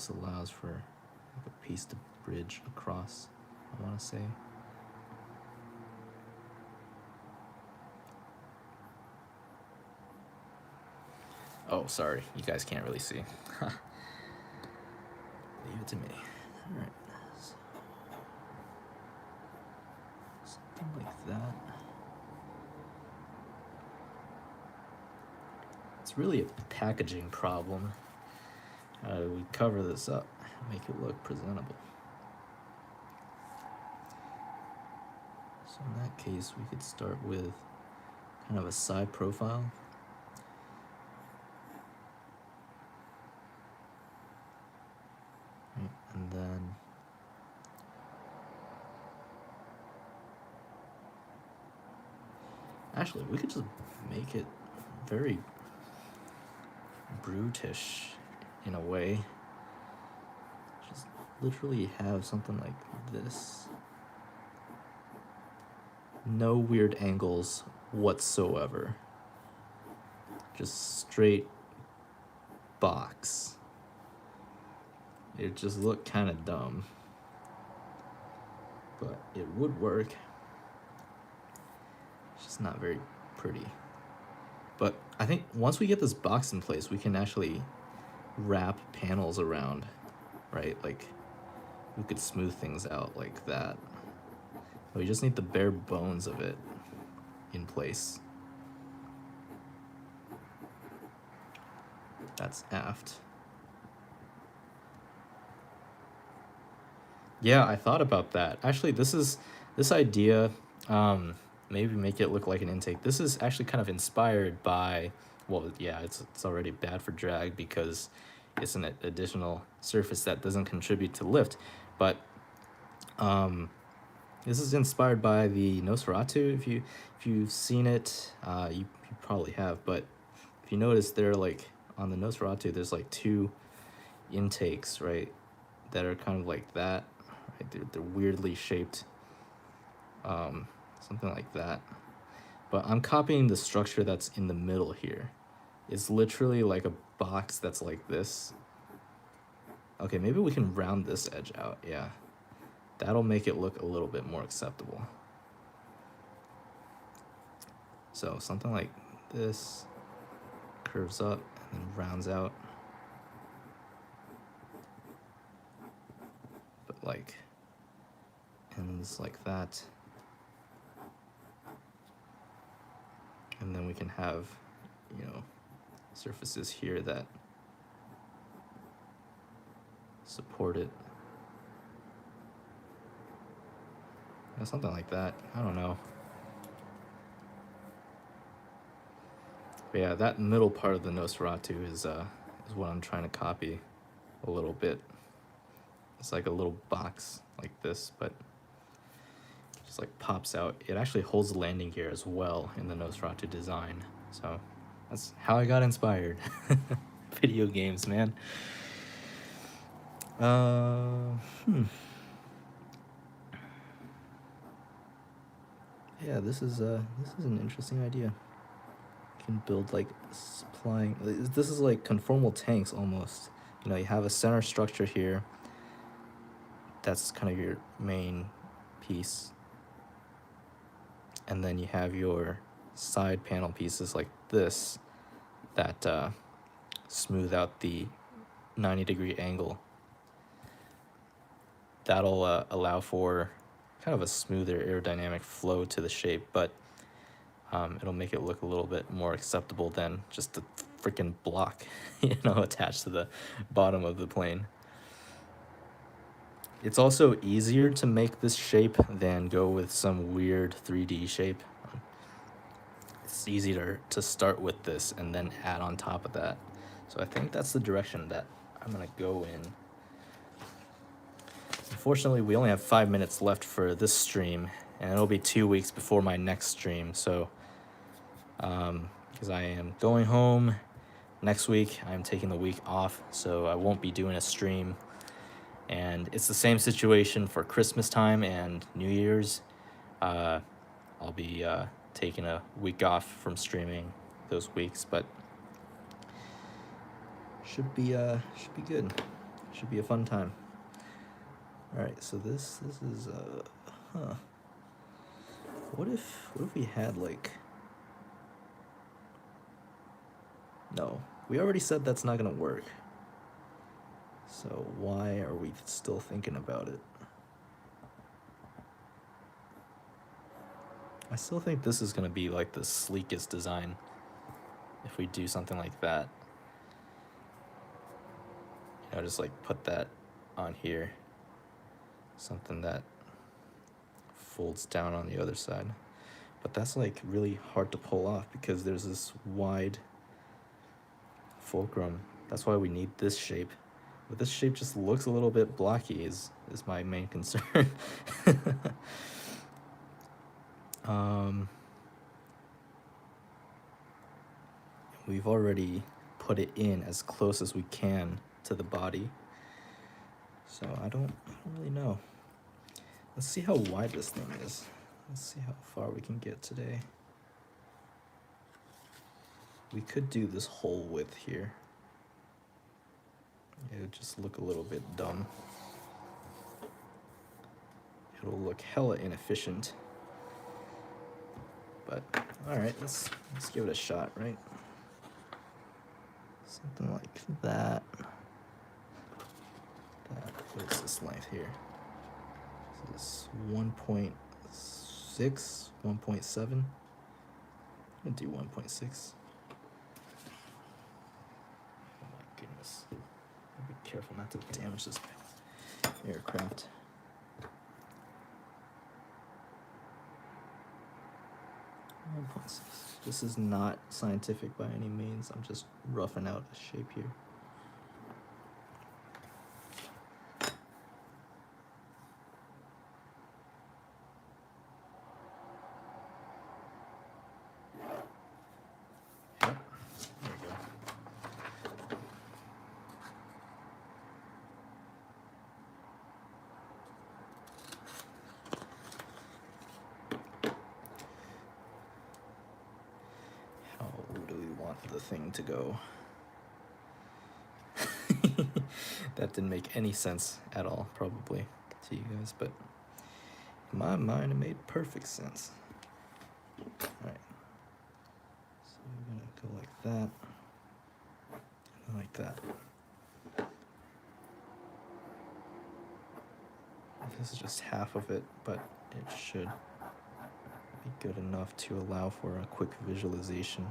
allows for like a piece to bridge across, I want to say. Oh, sorry, you guys can't really see. Leave it to me. All right. Something like that. It's really a packaging problem. How do we cover this up, make it look presentable? So in that case, we could start with kind of a side profile. Right, and then actually, we could just make it very brutish in a way. Just literally have something like this. No weird angles whatsoever. Just straight box. It just looked kind of dumb, but it would work. It's just not very pretty. But I think once we get this box in place, we can actually wrap panels around, right? Like, we could smooth things out like that. We just need the bare bones of it in place. That's aft. Yeah, I thought about that. Actually, this idea, maybe make it look like an intake. This is actually kind of inspired by, well, yeah, it's already bad for drag because it's an additional surface that doesn't contribute to lift. But this is inspired by the Nosferatu. If you've seen it, you probably have. But if you notice, there like on the Nosferatu, there's like two intakes, right, that are kind of like that. Right? They're weirdly shaped, something like that. But I'm copying the structure that's in the middle here. It's literally like a box that's like this. Okay, maybe we can round this edge out. Yeah, that'll make it look a little bit more acceptable. So something like this curves up and then rounds out. But like ends like that. And then we can have, you know, surfaces here that support it. You know, something like that. I don't know. But yeah, that middle part of the Nosferatu is what I'm trying to copy a little bit. It's like a little box like this, but just like pops out. It actually holds the landing gear as well in the Nosferatu design. So that's how I got inspired. Video games, man. Yeah, this is an interesting idea. You can build like supplying. This is like conformal tanks almost. You know, you have a center structure here. That's kind of your main piece. And then you have your side panel pieces like this that smooth out the 90-degree angle. That'll allow for kind of a smoother aerodynamic flow to the shape, but it'll make it look a little bit more acceptable than just the freaking block, you know, attached to the bottom of the plane. It's also easier to make this shape than go with some weird 3D shape. It's easier to start with this and then add on top of that. So I think that's the direction that I'm gonna go in. Unfortunately, we only have 5 minutes left for this stream, and it'll be 2 weeks before my next stream. So, because I am going home next week, I'm taking the week off, so I won't be doing a stream. And it's the same situation for Christmas time and New Year's. I'll be taking a week off from streaming those weeks, but should be good. Should be a fun time. All right, so this is What if we had like, no, We already said that's not gonna work. So why are we still thinking about it? I still think this is gonna be like the sleekest design if we do something like that. You know, just like put that on here. Something that folds down on the other side. But that's like really hard to pull off because there's this wide fulcrum. That's why we need this shape. But this shape just looks a little bit blocky is my main concern. We've already put it in as close as we can to the body. So I don't really know. Let's see how wide this thing is. Let's see how far we can get today. We could do this whole width here. It would just look a little bit dumb. It'll look hella inefficient. But alright, let's give it a shot, right? Something like that. What is this length here? This is 1.6, 1.7. I'm gonna do 1.6. Oh my goodness. Be careful not to damage this aircraft. This is not scientific by any means. I'm just roughing out a shape here. Yep, there we go. How do we want the thing to go? That didn't make any sense at all, probably, to you guys, but in my mind, it made perfect sense. Alright. So we're gonna go like that, and like that. This is just half of it, but it should be good enough to allow for a quick visualization.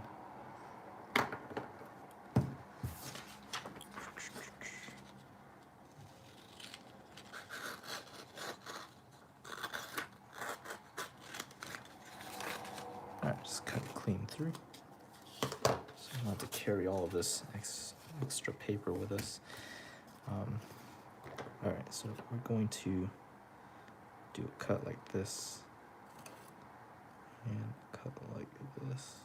Alright, just cut it clean through. So we don't have to carry all of this extra paper with us. Alright, so we're going to do a cut like this and cut like this.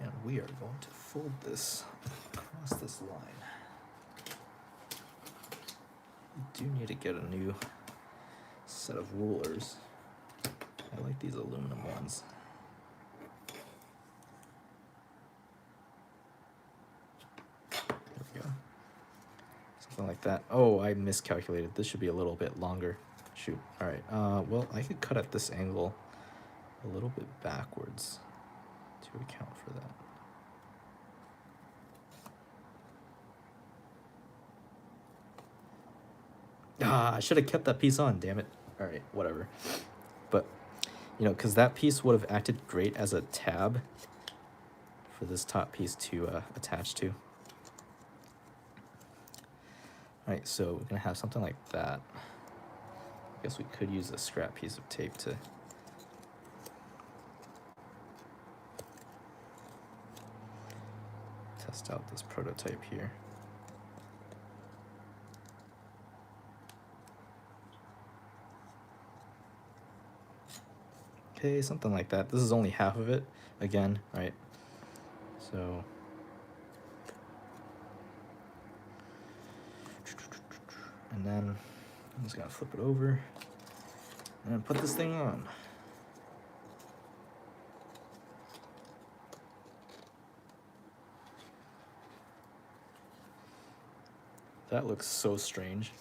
And we are going to fold this across this line. We do need to get a new set of rulers. I like these aluminum ones. There we go. Something like that. Oh, I miscalculated. This should be a little bit longer. Shoot. All right. Well, I could cut at this angle a little bit backwards to account for that. I should have kept that piece on, damn it. All right, whatever. But, you know, because that piece would have acted great as a tab for this top piece to attach to. All right, so we're gonna have something like that. I guess we could use a scrap piece of tape to test out this prototype here. Okay, something like that. This is only half of it, again, right? So and then I'm just gonna flip it over and put this thing on. That looks so strange.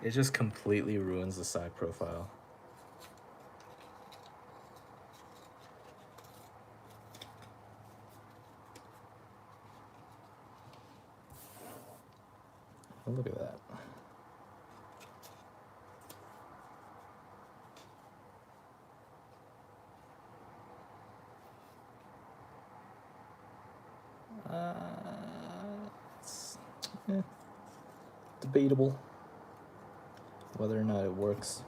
It just completely ruins the side profile. Oh, look at that. It's debatable whether or not it works.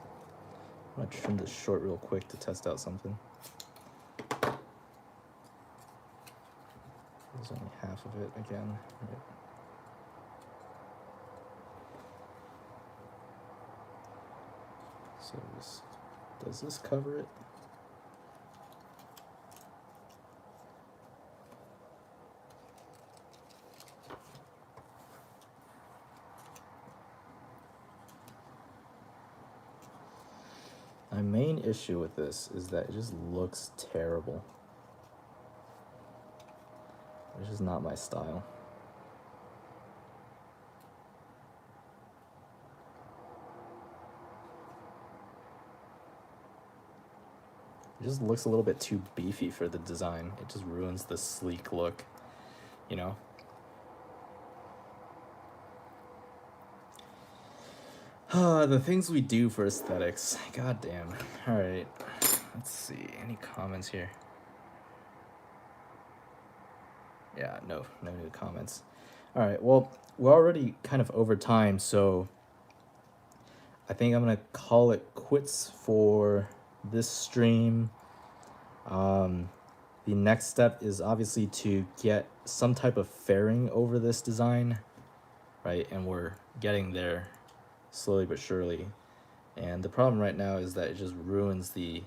I'm gonna trim this short real quick to test out something. There's only half of it again. Right. So does this cover it? My main issue with this is that it just looks terrible. It's just not my style. It just looks a little bit too beefy for the design. It just ruins the sleek look, you know? The things we do for aesthetics. God damn. All right. Let's see. Any comments here? Yeah, no new comments. All right. Well, we're already kind of over time, so I think I'm gonna call it quits for this stream. The next step is obviously to get some type of fairing over this design, right? And we're getting there slowly but surely. And the problem right now is that it just ruins the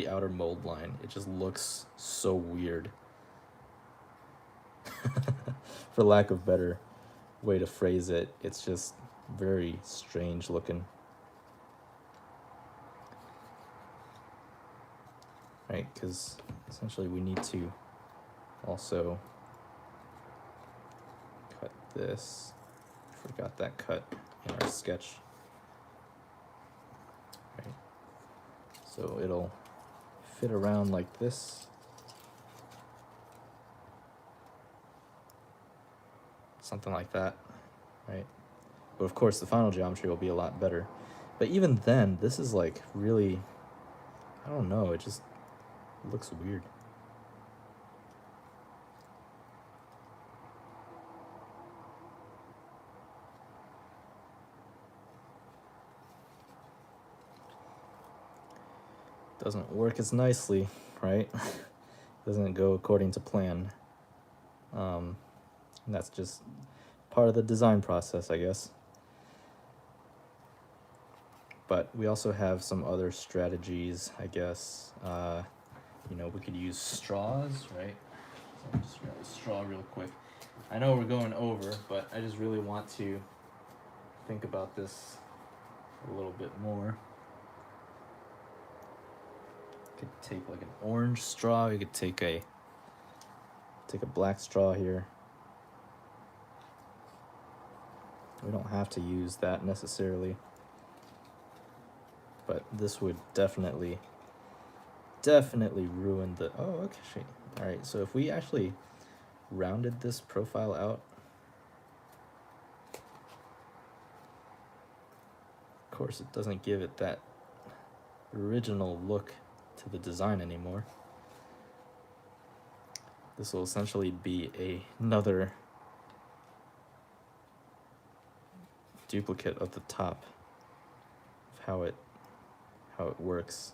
outer mold line. It just looks so weird. For lack of better way to phrase it, it's just very strange looking. Right, because essentially we need to also cut this. Forgot that cut in our sketch. Right, so it'll fit around like this. Something like that, right? But of course the final geometry will be a lot better. But even then, this is like really, I don't know, it just looks weird. Doesn't work as nicely, right? Doesn't go according to plan. And that's just part of the design process, I guess. But we also have some other strategies, I guess. You know, we could use straws, right? So I'm just grab a straw real quick. I know we're going over, but I just really want to think about this a little bit more. Could take like an orange straw. You could take a black straw here. We don't have to use that necessarily, but this would definitely ruin the, oh, okay. All right, so if we actually rounded this profile out, of course it doesn't give it that original look to the design anymore. This will essentially be another duplicate of the top of how it works.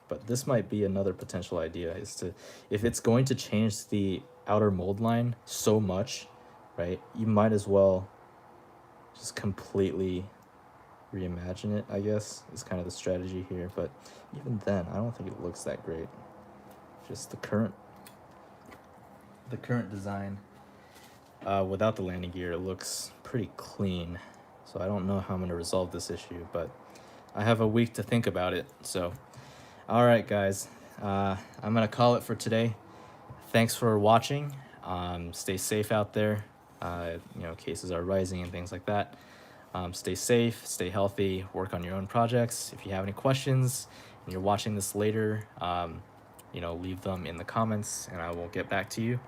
But this might be another potential idea, is to, if it's going to change the outer mold line so much, right, you might as well just completely reimagine it, I guess, is kind of the strategy here. But even then, I don't think it looks that great. Just the current design without the landing gear, it looks pretty clean. So I don't know how I'm going to resolve this issue, but I have a week to think about it. So, all right, guys, I'm going to call it for today. Thanks for watching. Stay safe out there. You know, cases are rising and things like that. Stay safe, stay healthy, work on your own projects. If you have any questions and you're watching this later, you know, leave them in the comments and I will get back to you.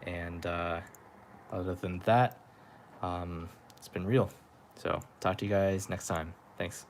And Other than that, it's been real. So talk to you guys next time. Thanks.